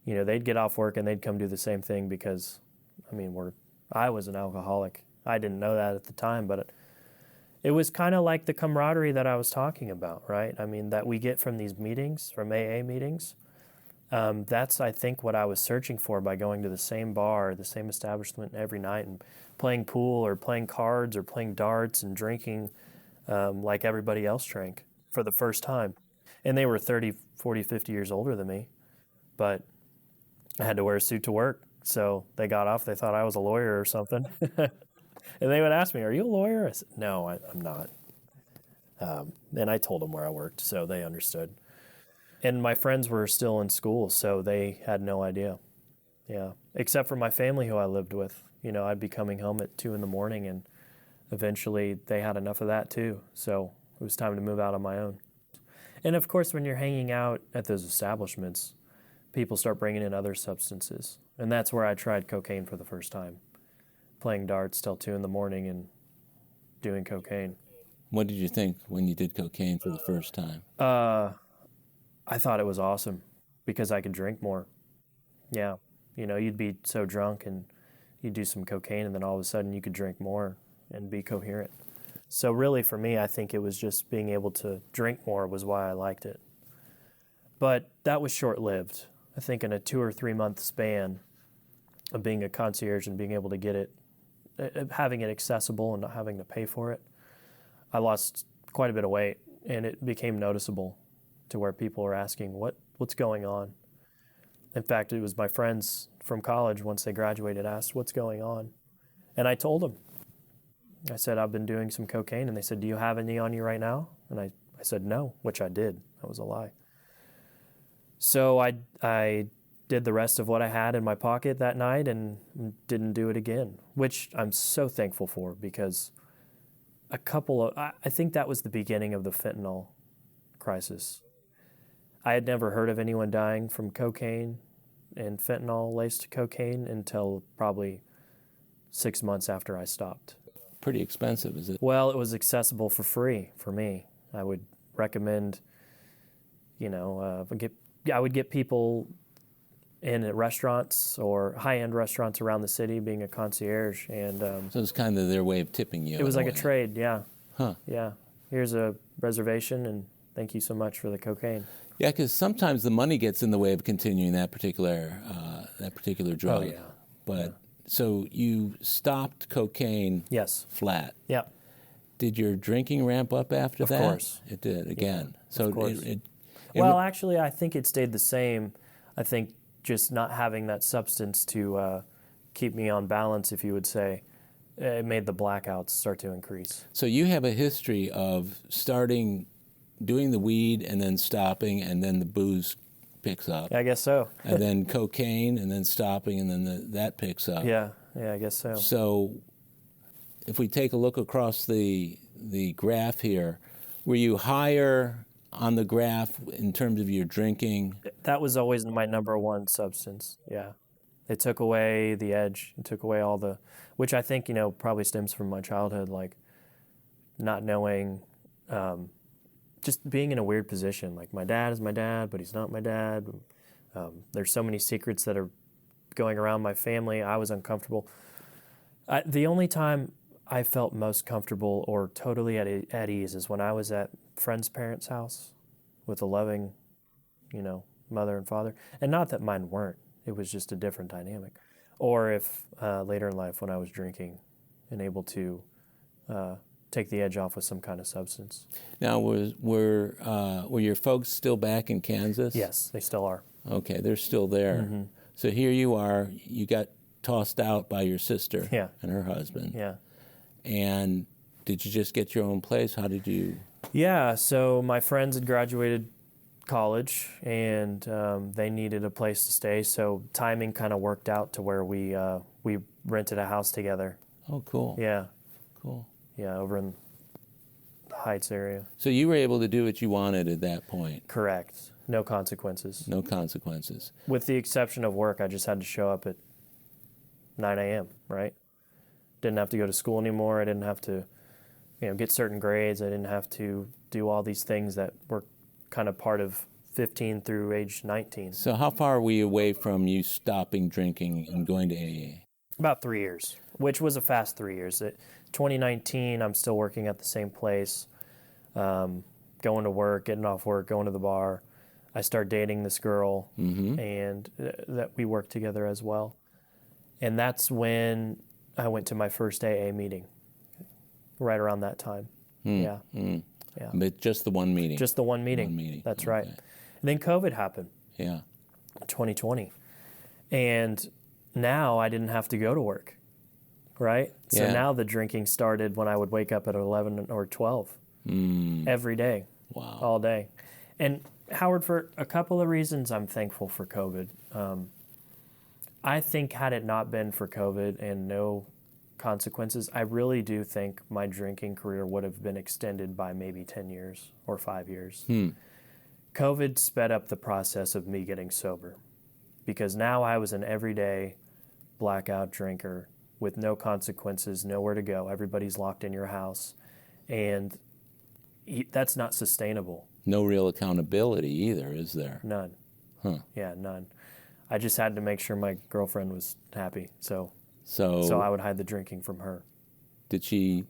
They'd get off work and they'd come do the same thing, because, I was an alcoholic. I didn't know that at the time, but it was kind of like the camaraderie that I was talking about, right? That we get from these meetings, from AA meetings. That's, I think, what I was searching for by going to the same bar, the same establishment every night, and playing pool or playing cards or playing darts and drinking like everybody else drank for the first time. And they were 30, 40, 50 years older than me, but I had to wear a suit to work. So they got off. They thought I was a lawyer or something. And they would ask me, "Are you a lawyer?" I said, "No, I'm not." And I told them where I worked, so they understood. And my friends were still in school, so they had no idea. Yeah, except for my family who I lived with. I'd be coming home at 2 in the morning, and eventually they had enough of that too. So it was time to move out on my own. And of course, when you're hanging out at those establishments, people start bringing in other substances. And that's where I tried cocaine for the first time, playing darts till 2 in the morning and doing cocaine. What did you think when you did cocaine for the first time? I thought it was awesome, because I could drink more. Yeah. You'd be so drunk and you'd do some cocaine, and then all of a sudden you could drink more and be coherent. So really, for me, I think it was just being able to drink more was why I liked it. But that was short-lived. I think in a 2 or 3 month span of being a concierge and being able to get it, having it accessible and not having to pay for it, I lost quite a bit of weight, and it became noticeable to where people were asking, what's going on? In fact, it was my friends from college, once they graduated, asked, "What's going on?" And I told them. I said, "I've been doing some cocaine." And they said, "Do you have any on you right now?" And I said, "No," which I did. That was a lie. So I did the rest of what I had in my pocket that night and didn't do it again, which I'm so thankful for, because I think that was the beginning of the fentanyl crisis. I had never heard of anyone dying from cocaine and fentanyl-laced cocaine until probably 6 months after I stopped. Pretty expensive, is it? Well, it was accessible for free for me. I would recommend, I would get people in at restaurants or high-end restaurants around the city, being a concierge. And so it's kind of their way of tipping you. It was like a trade, yeah. Huh. Yeah. Here's a reservation, and thank you so much for the cocaine. Yeah, because sometimes the money gets in the way of continuing that particular drug. Oh, yeah. But so you stopped cocaine. Yes. Flat. Yeah. Did your drinking ramp up after that? Of course. It did, again. Yeah, so of course. Well, actually, I think it stayed the same. I think just not having that substance to keep me on balance, if you would say, it made the blackouts start to increase. So you have a history of doing the weed and then stopping, and then the booze picks up. I guess so. And then cocaine, and then stopping, and then that picks up. Yeah, I guess so. So if we take a look across the graph here, were you higher on the graph in terms of your drinking? That was always my number one substance, yeah. It took away the edge. It took away which I think, probably stems from my childhood, like not knowing, just being in a weird position. Like, my dad is my dad, but he's not my dad. There's so many secrets that are going around my family. I was uncomfortable. The only time I felt most comfortable or totally at ease is when I was at friends' parents' house with a loving, mother and father. And not that mine weren't. It was just a different dynamic. Or if later in life when I was drinking and able to take the edge off with some kind of substance. Now, were your folks still back in Kansas? Yes, they still are. Okay, they're still there. Mm-hmm. So here you are. You got tossed out by your sister and her husband. Yeah. And did you just get your own place? How did you? Yeah, so my friends had graduated college, and they needed a place to stay, so timing kind of worked out to where we rented a house together. Oh, cool. Yeah. Cool. Yeah, over in the Heights area. So you were able to do what you wanted at that point? Correct. No consequences. No consequences. With the exception of work, I just had to show up at 9 a.m., right? Didn't have to go to school anymore. I didn't have to, get certain grades. I didn't have to do all these things that were kind of part of 15 through age 19. So how far were you away from you stopping drinking and going to AA? About 3 years, which was a fast 3 years. 2019, I'm still working at the same place, going to work, getting off work, going to the bar. I start dating this girl, and that we work together as well. And that's when I went to my first AA meeting, right around that time. Yeah. Yeah. But just the one meeting? Just the one meeting. That's right. And then COVID happened. Yeah. 2020. And now I didn't have to go to work, right? So now the drinking started when I would wake up at 11 or 12 every day. Wow. All day. And Howard, for a couple of reasons, I'm thankful for COVID. I think had it not been for COVID and no consequences, I really do think my drinking career would have been extended by maybe 10 years or 5 years. COVID sped up the process of me getting sober because now I was an everyday blackout drinker with no consequences, nowhere to go. Everybody's locked in your house, and that's not sustainable. No real accountability either, is there? None. Huh. Yeah, none. I just had to make sure my girlfriend was happy, so I would hide the drinking from her. Did she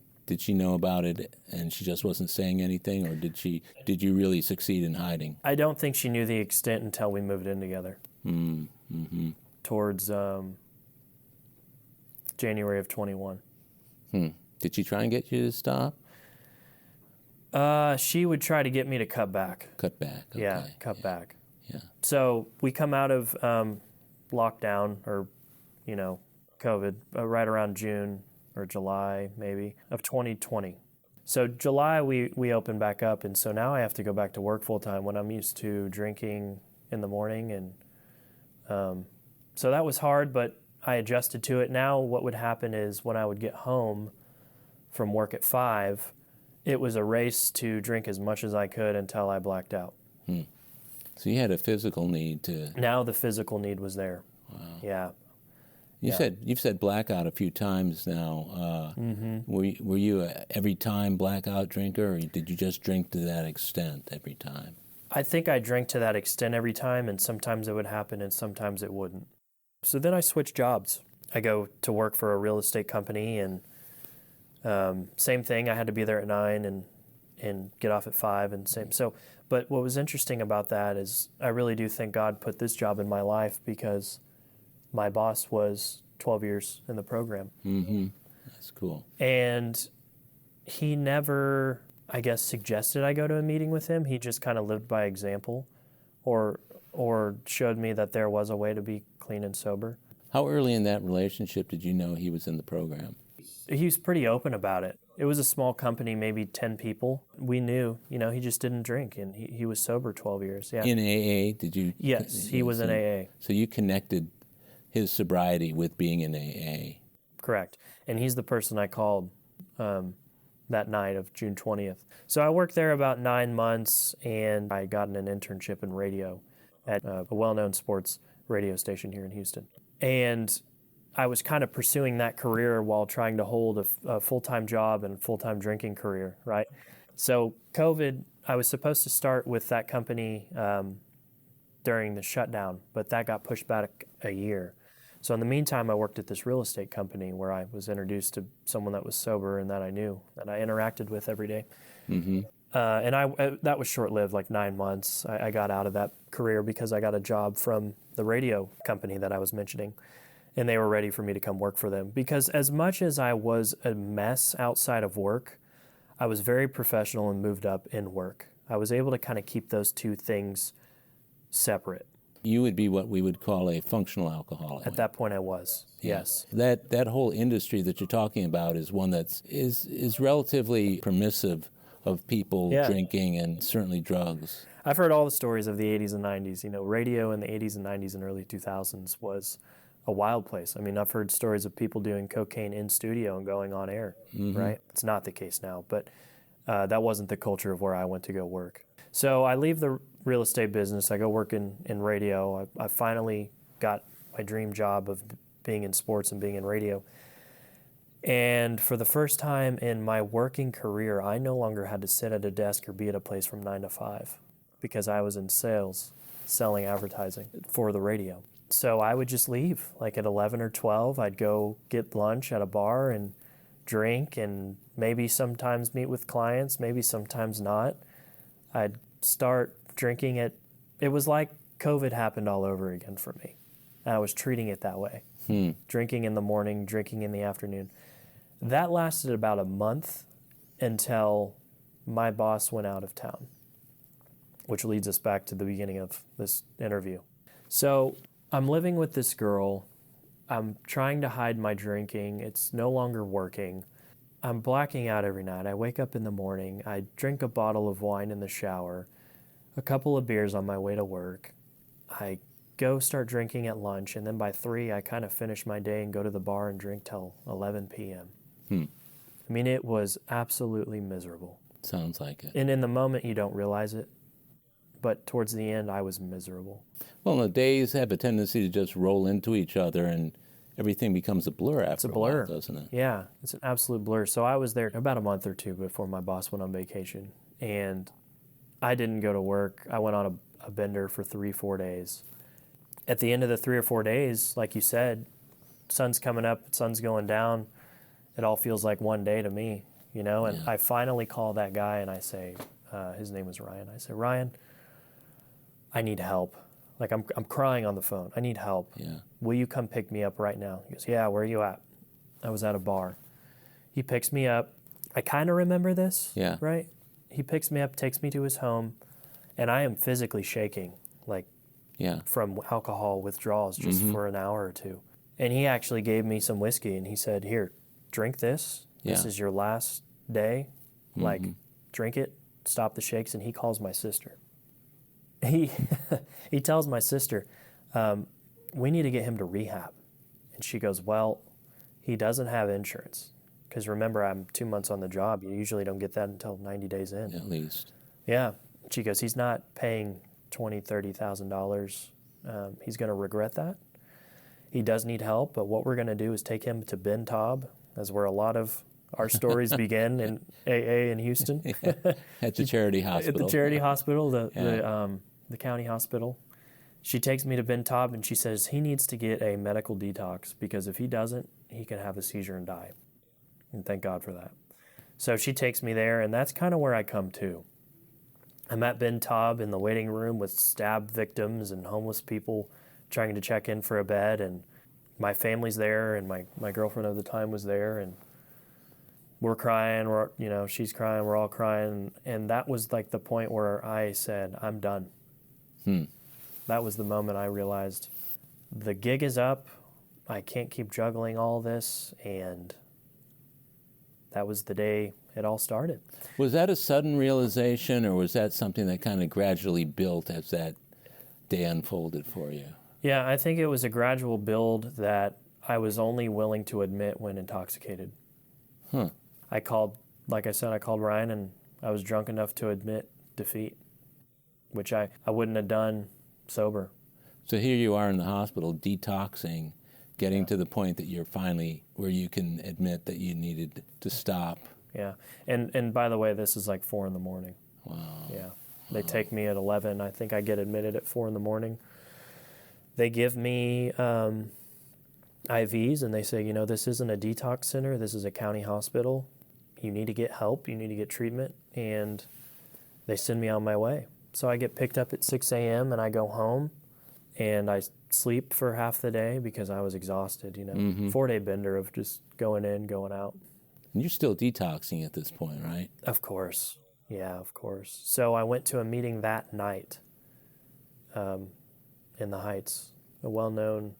know about it and she just wasn't saying anything, or did you really succeed in hiding? I don't think she knew the extent until we moved in together. Towards January of 21. Did she try and get you to stop? She would try to get me to cut back. Cut back. Okay. Yeah, cut back. Yeah. So we come out of lockdown or, COVID right around June or July maybe of 2020. So July we opened back up, and so now I have to go back to work full time when I'm used to drinking in the morning, and so that was hard, but I adjusted to it. Now what would happen is when I would get home from work at 5, it was a race to drink as much as I could until I blacked out. So you had a physical need to... Now the physical need was there. Wow. Yeah. You've said blackout a few times now. Were you a every time blackout drinker, or did you just drink to that extent every time? I think I drank to that extent every time, and sometimes it would happen and sometimes it wouldn't. So then I switched jobs. I go to work for a real estate company, and same thing. I had to be there at 9 and get off at 5, and same. So, but what was interesting about that is I really do think God put this job in my life because my boss was 12 years in the program. That's cool. And he never, I guess, suggested I go to a meeting with him. He just kind of lived by example, or showed me that there was a way to be clean and sober. How early in that relationship did you know he was in the program? He was pretty open about it. It was a small company, maybe 10 people. We knew, he just didn't drink, and he was sober 12 years. Yeah. In AA, did you? Yes, he was in AA. So you connected his sobriety with being in AA. Correct. And he's the person I called that night of June 20th. So I worked there about 9 months, and I got an internship in radio at a well-known sports radio station here in Houston. And I was kind of pursuing that career while trying to hold a full-time job and full-time drinking career, right? So COVID, I was supposed to start with that company during the shutdown, but that got pushed back a year. So in the meantime, I worked at this real estate company where I was introduced to someone that was sober and that I knew, that I interacted with every day. Mm-hmm. And that was short-lived, like 9 months. I got out of that career because I got a job from the radio company that I was mentioning, and they were ready for me to come work for them. Because as much as I was a mess outside of work, I was very professional and moved up in work. I was able to kind of keep those two things separate. You would be what we would call a functional alcoholic. At that point, I was. Yeah. Yes. That whole industry that you're talking about is one is relatively permissive of people drinking and certainly drugs. I've heard all the stories of the 80s and 90s. You know, radio in the 80s and 90s and early 2000s was a wild place. I mean, I've heard stories of people doing cocaine in studio and going on air, right? It's not the case now, but that wasn't the culture of where I went to go work. So I leave the real estate business. I go work in radio. I finally got my dream job of being in sports and being in radio. And for the first time in my working career, I no longer had to sit at a desk or be at a place from 9 to 5 because I was in sales, selling advertising for the radio. So I would just leave, like at 11 or 12, I'd go get lunch at a bar and drink and maybe sometimes meet with clients, maybe sometimes not. I'd start drinking it. It was like COVID happened all over again for me. And I was treating it that way. Drinking in the morning, drinking in the afternoon. That lasted about a month until my boss went out of town, which leads us back to the beginning of this interview. So I'm living with this girl. I'm trying to hide my drinking. It's no longer working. I'm blacking out every night. I wake up in the morning. I drink a bottle of wine in the shower, a couple of beers on my way to work. I go start drinking at lunch, and then by 3, I kind of finish my day and go to the bar and drink till 11 p.m. I mean, it was absolutely miserable. Sounds like it. And in the moment, you don't realize it. But towards the end, I was miserable. Well, the days have a tendency to just roll into each other, and everything becomes a blur after a while, doesn't it? Yeah, it's an absolute blur. So I was there about a month or two before my boss went on vacation, and I didn't go to work. I went on a bender for 3-4 days. At the end of the 3 or 4 days, like you said, sun's coming up, sun's going down. It all feels like one day to me, you know? And I finally call that guy and I say, his name was Ryan. I say, Ryan, I need help. Like I'm crying on the phone. I need help. Yeah. Will you come pick me up right now? He goes, yeah, where are you at? I was at a bar. He picks me up. I kind of remember this, right? He picks me up, takes me to his home, and I am physically shaking, like from alcohol withdrawals just for an hour or two. And he actually gave me some whiskey, and he said, here, drink this. This is your last day. Like, drink it, stop the shakes. And he calls my sister. He tells my sister, we need to get him to rehab. And she goes, well, he doesn't have insurance. Because remember, I'm 2 months on the job. You usually don't get that until 90 days in. At least. Yeah. She goes, he's not paying $20,000, $30,000. He's going to regret that. He does need help, but what we're going to do is take him to Ben Taub. That's where a lot of our stories begin in AA in Houston. At the charity hospital. At the charity hospital, the county hospital. She takes me to Ben Taub and she says he needs to get a medical detox because if he doesn't, he can have a seizure and die. And thank God for that. So she takes me there, and that's kind of where I come to. I'm at Ben Taub in the waiting room with stab victims and homeless people trying to check in for a bed, and my family's there, and my girlfriend of the time was there, and we're crying, she's crying, we're all crying, and that was like the point where I said, I'm done. That was the moment I realized the gig is up, I can't keep juggling all this, and that was the day it all started. Was that a sudden realization, or was that something that kind of gradually built as that day unfolded for you? Yeah, I think it was a gradual build that I was only willing to admit when intoxicated. I called Ryan, and I was drunk enough to admit defeat, which I wouldn't have done sober. So here you are in the hospital detoxing, getting to the point that you're finally where you can admit that you needed to stop. Yeah, and by the way, this is like 4 a.m. Wow. Yeah, they take me at 11. I think I get admitted at 4 a.m. They give me IVs, and they say, this isn't a detox center. This is a county hospital. You need to get help. You need to get treatment. And they send me on my way. So I get picked up at 6 a.m. and I go home and I sleep for half the day because I was exhausted, 4-day bender of just going in, going out. And you're still detoxing at this point, right? Of course. Yeah, of course. So I went to a meeting that night in the Heights, a well-known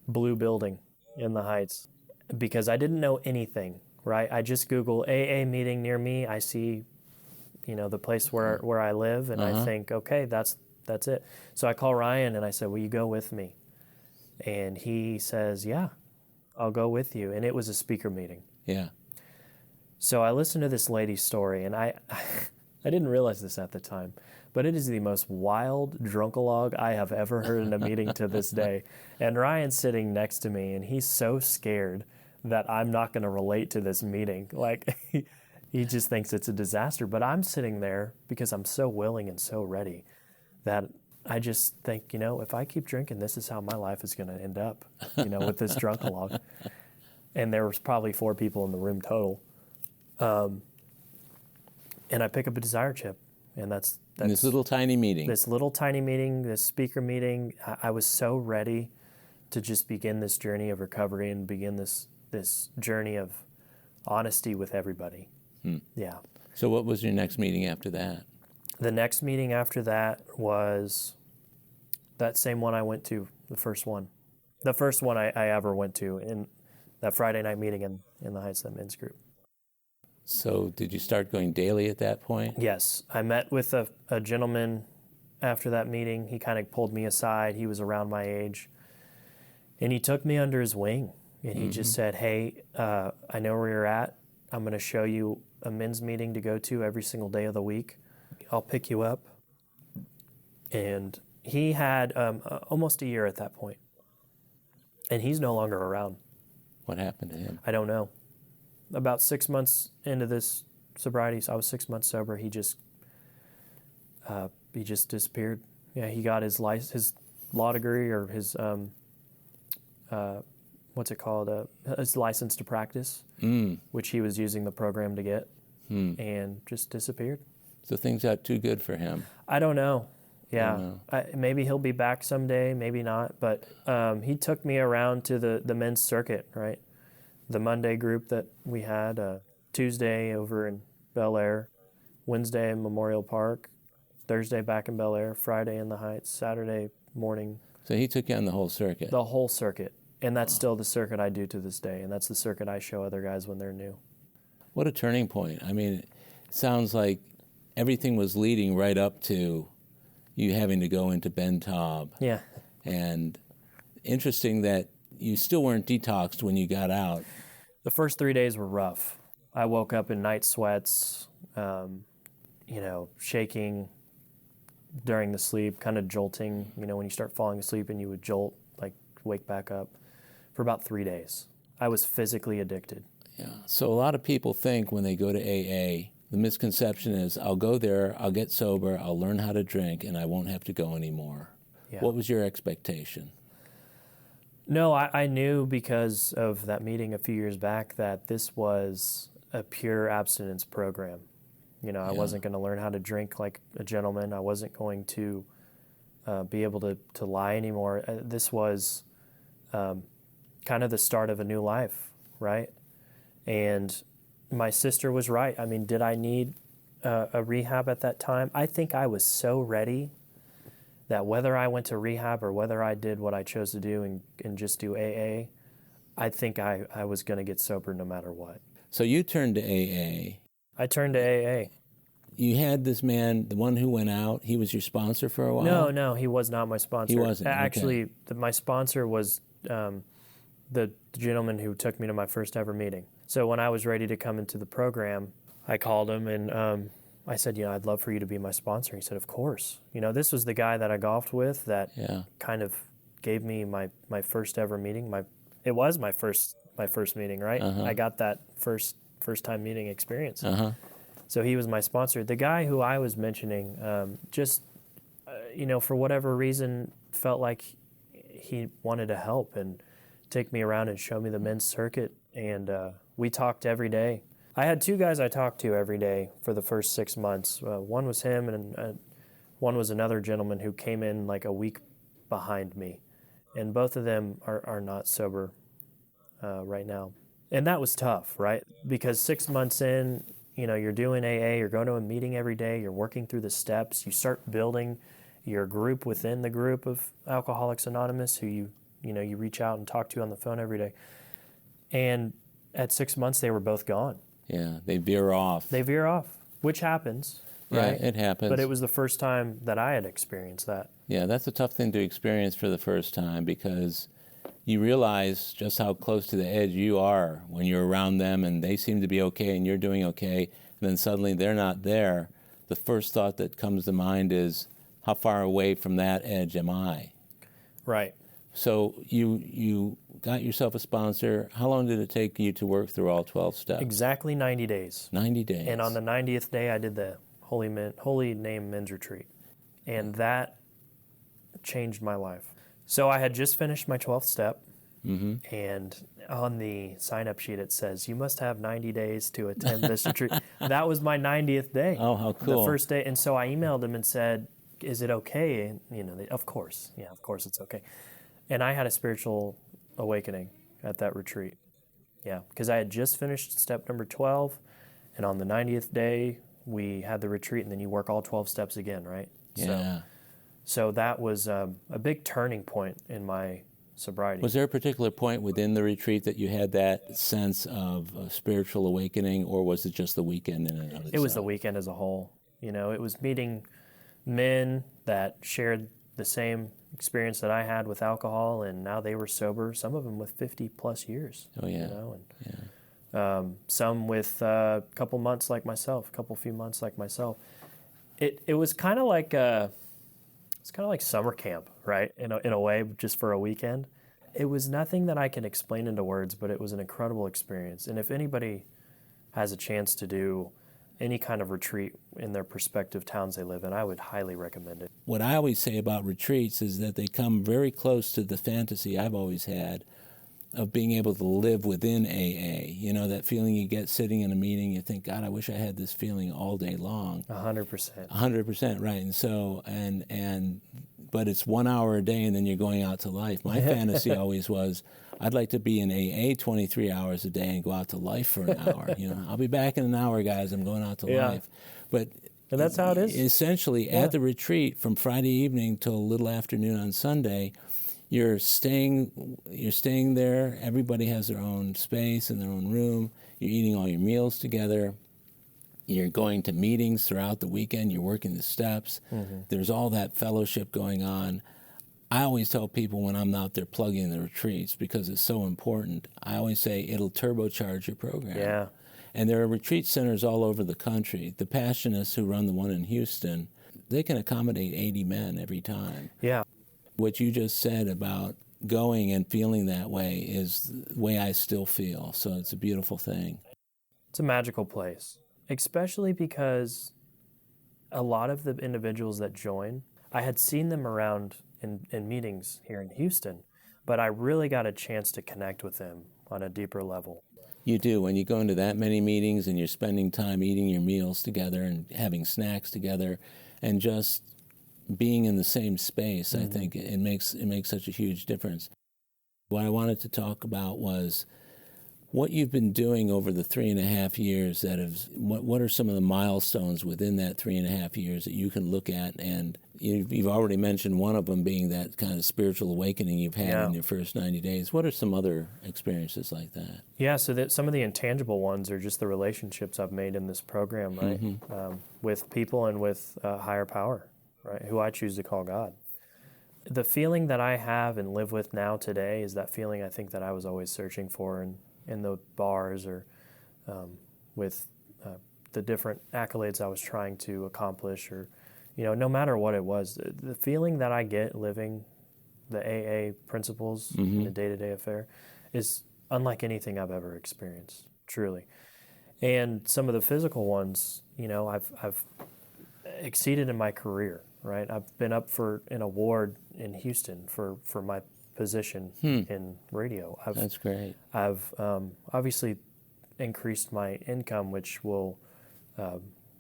blue building in the Heights, because I didn't know anything, right? I just Google AA meeting near me. I see, the place where I live, and I think, okay, that's it. So I call Ryan and I said, will you go with me? And he says, yeah, I'll go with you. And it was a speaker meeting. Yeah. So I listened to this lady's story, and I didn't realize this at the time, but it is the most wild drunkalog I have ever heard in a meeting to this day. And Ryan's sitting next to me, and he's so scared that I'm not going to relate to this meeting. Like, he just thinks it's a disaster. But I'm sitting there because I'm so willing and so ready that I just think, if I keep drinking, this is how my life is going to end up, with this drunkalog. And there was probably 4 people in the room total. And I pick up a desire chip, and that's in this little tiny meeting. This little tiny meeting, this speaker meeting. I was so ready to just begin this journey of recovery and begin this journey of honesty with everybody. Yeah. So what was your next meeting after that? The next meeting after that was that same one I went to, the first one. The first one I ever went to, in that Friday night meeting in the Heights, that men's group. So did you start going daily at that point? Yes. I met with a gentleman after that meeting. He kind of pulled me aside. He was around my age. And he took me under his wing. And he just said, hey, I know where you're at. I'm going to show you a men's meeting to go to every single day of the week. I'll pick you up. And he had almost a year at that point. And he's no longer around. What happened to him? I don't know. About 6 months into this sobriety, so I was 6 months sober, he just disappeared. Yeah, he got his law degree, or his what's it called? His license to practice, which he was using the program to get, and just disappeared. So things got too good for him. I don't know. Yeah, maybe he'll be back someday, maybe not. But he took me around to the men's circuit, right? The Monday group that we had, Tuesday over in Bel Air, Wednesday in Memorial Park, Thursday back in Bel Air, Friday in the Heights, Saturday morning. So he took you on the whole circuit? The whole circuit. And that's still the circuit I do to this day, and that's the circuit I show other guys when they're new. What a turning point. I mean, it sounds like everything was leading right up to you having to go into Ben Taub. Yeah. And interesting that you still weren't detoxed when you got out. The first 3 days were rough. I woke up in night sweats, shaking during the sleep, kind of jolting. When you start falling asleep and you would jolt, like wake back up, for about 3 days. I was physically addicted. Yeah. So a lot of people think when they go to AA, the misconception is, I'll go there, I'll get sober, I'll learn how to drink, and I won't have to go anymore. Yeah. What was your expectation? No, I knew because of that meeting a few years back that this was a pure abstinence program. I wasn't going to learn how to drink like a gentleman. I wasn't going to be able to lie anymore. This was kind of the start of a new life, right? And my sister was right. I mean, did I need a rehab at that time? I think I was so ready that whether I went to rehab or whether I did what I chose to do and just do AA, I think I was going to get sober no matter what. So you turned to AA. I turned to AA. You had this man, the one who went out, he was your sponsor for a while? No, he was not my sponsor. He wasn't? Actually, okay. My sponsor was the gentleman who took me to my first ever meeting. So when I was ready to come into the program, I called him and I said, I'd love for you to be my sponsor. He said, of course. This was the guy that I golfed with that kind of gave me my first ever meeting. It was my first meeting, right? I got that first time meeting experience. So he was my sponsor. The guy who I was mentioning, for whatever reason, felt like he wanted to help. And take me around and show me the men's circuit, and we talked every day. I had two guys I talked to every day for the first 6 months. One was him, and one was another gentleman who came in like a week behind me, and both of them are not sober right now. And that was tough, right? Because 6 months in, you're doing AA, you're going to a meeting every day, you're working through the steps, you start building your group within the group of Alcoholics Anonymous who you reach out and talk to on the phone every day. And at 6 months, they were both gone. Yeah, they veer off. They veer off, which happens, right? Yeah, it happens. But it was the first time that I had experienced that. Yeah, that's a tough thing to experience for the first time, because you realize just how close to the edge you are when you're around them and they seem to be okay and you're doing okay, and then suddenly they're not there. The first thought that comes to mind is, how far away from that edge am I? Right. So you got yourself a sponsor. How long did it take you to work through all 12 steps? Exactly 90 days. 90 days. And on the 90th day, I did the Holy Name Men's Retreat. And that changed my life. So I had just finished my 12th step, and on the sign-up sheet it says, you must have 90 days to attend this retreat. That was my 90th day. Oh, how cool. The first day. And so I emailed them and said, is it okay? And, of course. Yeah, of course it's okay. And I had a spiritual awakening at that retreat. Yeah, because I had just finished step number 12, and on the 90th day, we had the retreat, and then you work all 12 steps again, right? Yeah. So that was a big turning point in my sobriety. Was there a particular point within the retreat that you had that sense of a spiritual awakening, or was it just the weekend in and of itself? It was the weekend as a whole. It was meeting men that shared the same experience that I had with alcohol, and now they were sober, some of them with 50 plus years. Oh, yeah. Some with a couple months like myself, few months like myself. It was kind of like summer camp, right? In a way, just for a weekend. It was nothing that I can explain into words, but it was an incredible experience. And if anybody has a chance to do any kind of retreat in their prospective towns they live in, I would highly recommend it. What I always say about retreats is that they come very close to the fantasy I've always had of being able to live within AA. That feeling you get sitting in a meeting, you think, God, I wish I had this feeling all day long. 100%. 100%, right. And so, but it's 1 hour a day and then you're going out to life. My fantasy always was, I'd like to be in AA 23 hours a day and go out to life for an hour. I'll be back in an hour, guys. I'm going out to life. But and that's how it is. Essentially, at the retreat, from Friday evening till a little afternoon on Sunday, you're staying there. Everybody has their own space and their own room. You're eating all your meals together. You're going to meetings throughout the weekend. You're working the steps. Mm-hmm. There's all that fellowship going on. I always tell people when I'm out there plugging the retreats, because it's so important, I always say it'll turbocharge your program. Yeah. And there are retreat centers all over the country. The Passionists who run the one in Houston, they can accommodate 80 men every time. Yeah. What you just said about going and feeling that way is the way I still feel. So it's a beautiful thing. It's a magical place, especially because a lot of the individuals that join, I had seen them around in meetings here in Houston, but I really got a chance to connect with them on a deeper level. You do. When you go into that many meetings and you're spending time eating your meals together and having snacks together and just being in the same space, I think it makes such a huge difference. What I wanted to talk about was what you've been doing over the 3.5 years what are some of the milestones within that 3.5 years that you can look at? And you've already mentioned one of them being that kind of spiritual awakening you've had in your first 90 days. What are some other experiences like that? Yeah, so that some of the intangible ones are just the relationships I've made in this program, right? With people and with higher power, right? Who I choose to call God. The feeling that I have and live with now today is that feeling I think that I was always searching for in the bars or with the different accolades I was trying to accomplish, or no matter what it was, the feeling that I get living the AA principles in a day-to-day affair is unlike anything I've ever experienced, truly. And some of the physical ones, I've exceeded in my career, right? I've been up for an award in Houston for my position in radio. That's great. I've obviously increased my income, which will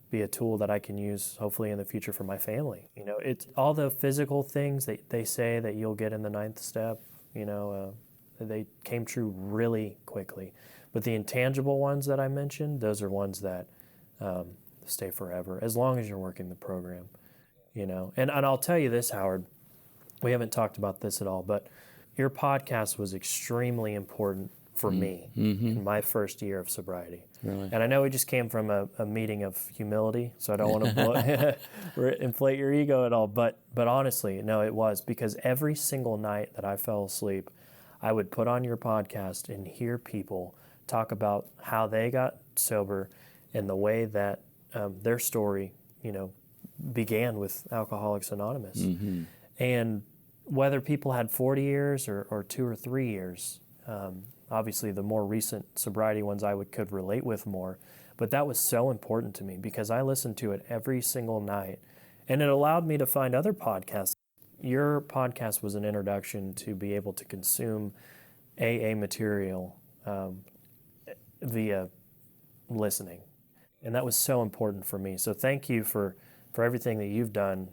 be a tool that I can use hopefully in the future for my family. You know, it's all the physical things that they say that you'll get in the ninth step, you know, they came true really quickly. But the intangible ones that I mentioned, those are ones that stay forever, as long as you're working the program, you know. And I'll tell you this, Howard, we haven't talked about this at all, but your podcast was extremely important for me in my first year of sobriety. Really? And I know we just came from a meeting of humility, so I don't want to inflate your ego at all. But honestly, no, it was, because every single night that I fell asleep, I would put on your podcast and hear people talk about how they got sober and the way that their story, you know, began with Alcoholics Anonymous. And whether people had 40 years or 2 or 3 years, obviously the more recent sobriety ones I could relate with more, but that was so important to me because I listened to it every single night, and it allowed me to find other podcasts. Your podcast was an introduction to be able to consume AA material via listening, and that was so important for me. So thank you for everything that you've done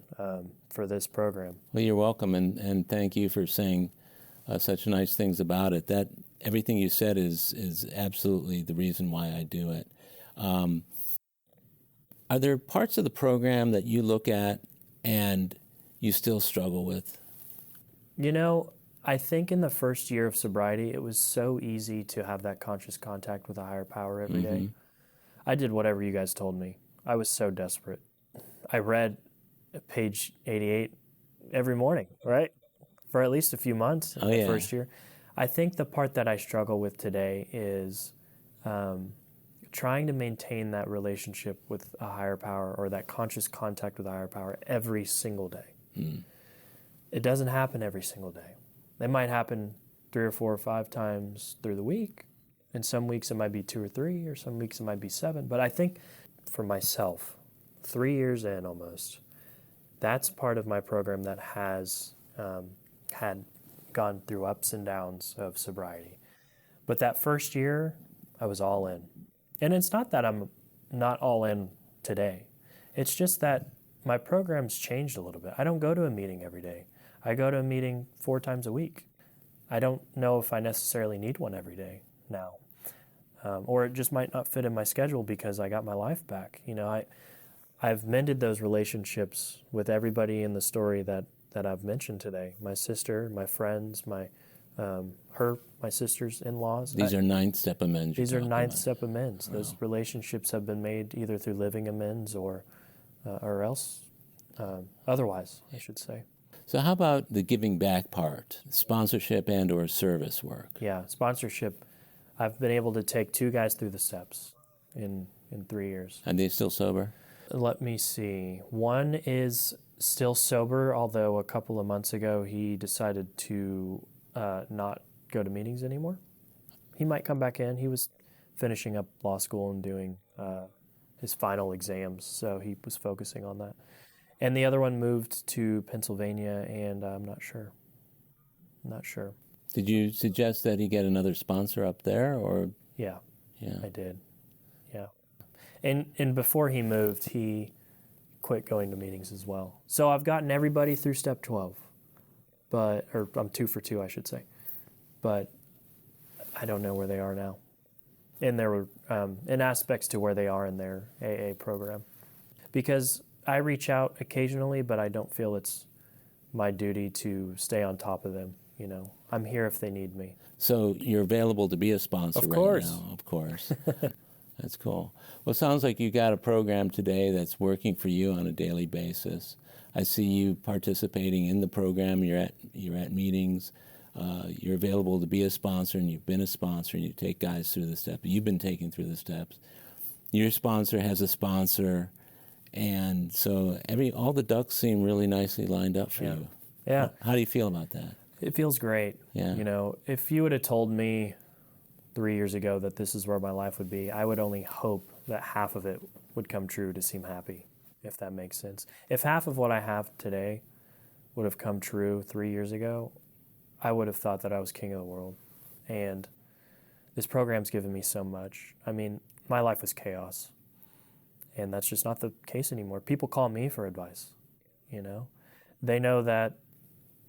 for this program. Well, you're welcome, and thank you for saying such nice things about it. That everything you said is absolutely the reason why I do it. Are there parts of the program that you look at and you still struggle with? You know, I think in the first year of sobriety, it was so easy to have that conscious contact with a higher power every day. I did whatever you guys told me. I was so desperate. I read page 88 every morning, right? For at least a few months in the first year. I think the part that I struggle with today is trying to maintain that relationship with a higher power, or that conscious contact with a higher power, every single day. It doesn't happen every single day. It might happen 3 or 4 or 5 times through the week. In some weeks it might be 2 or 3, or some weeks it might be 7. But I think for myself, 3 years in almost, that's part of my program that has had gone through ups and downs of sobriety. But that first year, I was all in. And it's not that I'm not all in today. It's just that my program's changed a little bit. I don't go to a meeting every day. I go to a meeting 4 times a week. I don't know if I necessarily need one every day now. Or it just might not fit in my schedule because I got my life back. You know, I've mended those relationships with everybody in the story that I've mentioned today. My sister, my friends, my sister's in-laws. These are ninth step amends. These are ninth step amends. Wow. Those relationships have been made either through living amends or else otherwise, I should say. So how about the giving back part, sponsorship and or service work? Yeah, sponsorship. I've been able to take 2 guys through the steps in 3 years. Are they still sober? Let me see. One is still sober, although a couple of months ago he decided to not go to meetings anymore. He might come back in. He was finishing up law school and doing his final exams, so he was focusing on that. And the other one moved to Pennsylvania, and I'm not sure. Did you suggest that he get another sponsor up there, or? Yeah. I did. Yeah. And before he moved, he quit going to meetings as well. So I've gotten everybody through step 12, or I'm 2 for 2, I should say. But I don't know where they are now. And there were in aspects to where they are in their AA program. Because I reach out occasionally, but I don't feel it's my duty to stay on top of them. You know, I'm here if they need me. So you're available to be a sponsor right now, of course. That's cool. Well, it sounds like you got a program today that's working for you on a daily basis. I see you participating in the program. You're at meetings. You're available to be a sponsor, and you've been a sponsor, and you take guys through the steps. You've been taken through the steps. Your sponsor has a sponsor, and so all the ducks seem really nicely lined up for you. Yeah. How do you feel about that? It feels great. Yeah. You know, if you would have told me 3 years ago that this is where my life would be, I would only hope that half of it would come true to seem happy, if that makes sense. If half of what I have today would have come true 3 years ago, I would have thought that I was king of the world. And this program's given me so much. I mean, my life was chaos. And that's just not the case anymore. People call me for advice, you know. They know that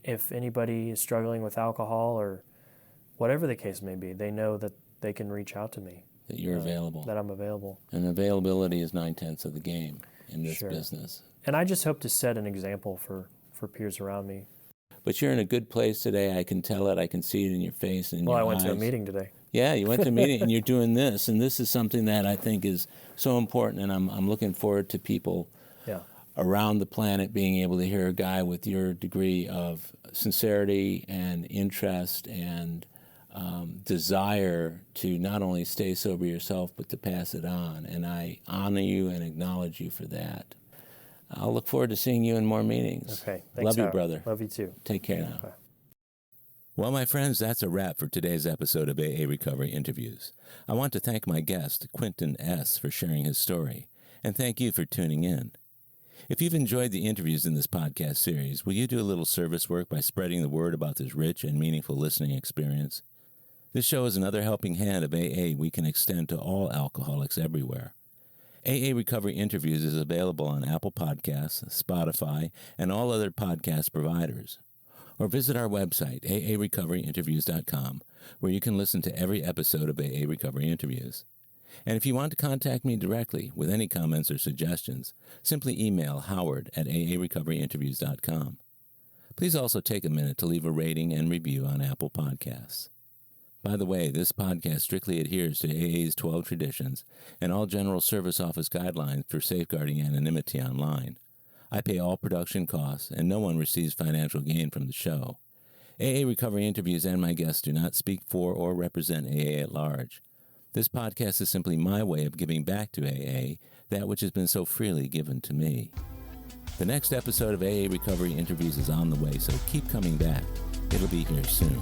if anybody is struggling with alcohol or whatever the case may be, they know that they can reach out to me. That you're available. That I'm available. And availability is 9/10 of the game in this business. And I just hope to set an example for peers around me. But you're in a good place today. I can tell it. I can see it in your face and in your eyes. Well, I went to a meeting today. Yeah, you went to a meeting and you're doing this. And this is something that I think is so important. And I'm looking forward to people around the planet being able to hear a guy with your degree of sincerity and interest and desire to not only stay sober yourself, but to pass it on. And I honor you and acknowledge you for that. I'll look forward to seeing you in more meetings. Okay. Thanks, Love you, Howard. brother. Love you too. Take care now. Bye. Well, my friends, that's a wrap for today's episode of AA Recovery Interviews. I want to thank my guest, Quinten S., for sharing his story, and thank you for tuning in. If you've enjoyed the interviews in this podcast series, will you do a little service work by spreading the word about this rich and meaningful listening experience? This show is another helping hand of AA we can extend to all alcoholics everywhere. AA Recovery Interviews is available on Apple Podcasts, Spotify, and all other podcast providers. Or visit our website, aarecoveryinterviews.com, where you can listen to every episode of AA Recovery Interviews. And if you want to contact me directly with any comments or suggestions, simply email howard@aarecoveryinterviews.com. Please also take a minute to leave a rating and review on Apple Podcasts. By the way, this podcast strictly adheres to AA's 12 traditions and all General Service Office guidelines for safeguarding anonymity online. I pay all production costs, and no one receives financial gain from the show. AA Recovery Interviews and my guests do not speak for or represent AA at large. This podcast is simply my way of giving back to AA that which has been so freely given to me. The next episode of AA Recovery Interviews is on the way, so keep coming back. It'll be here soon.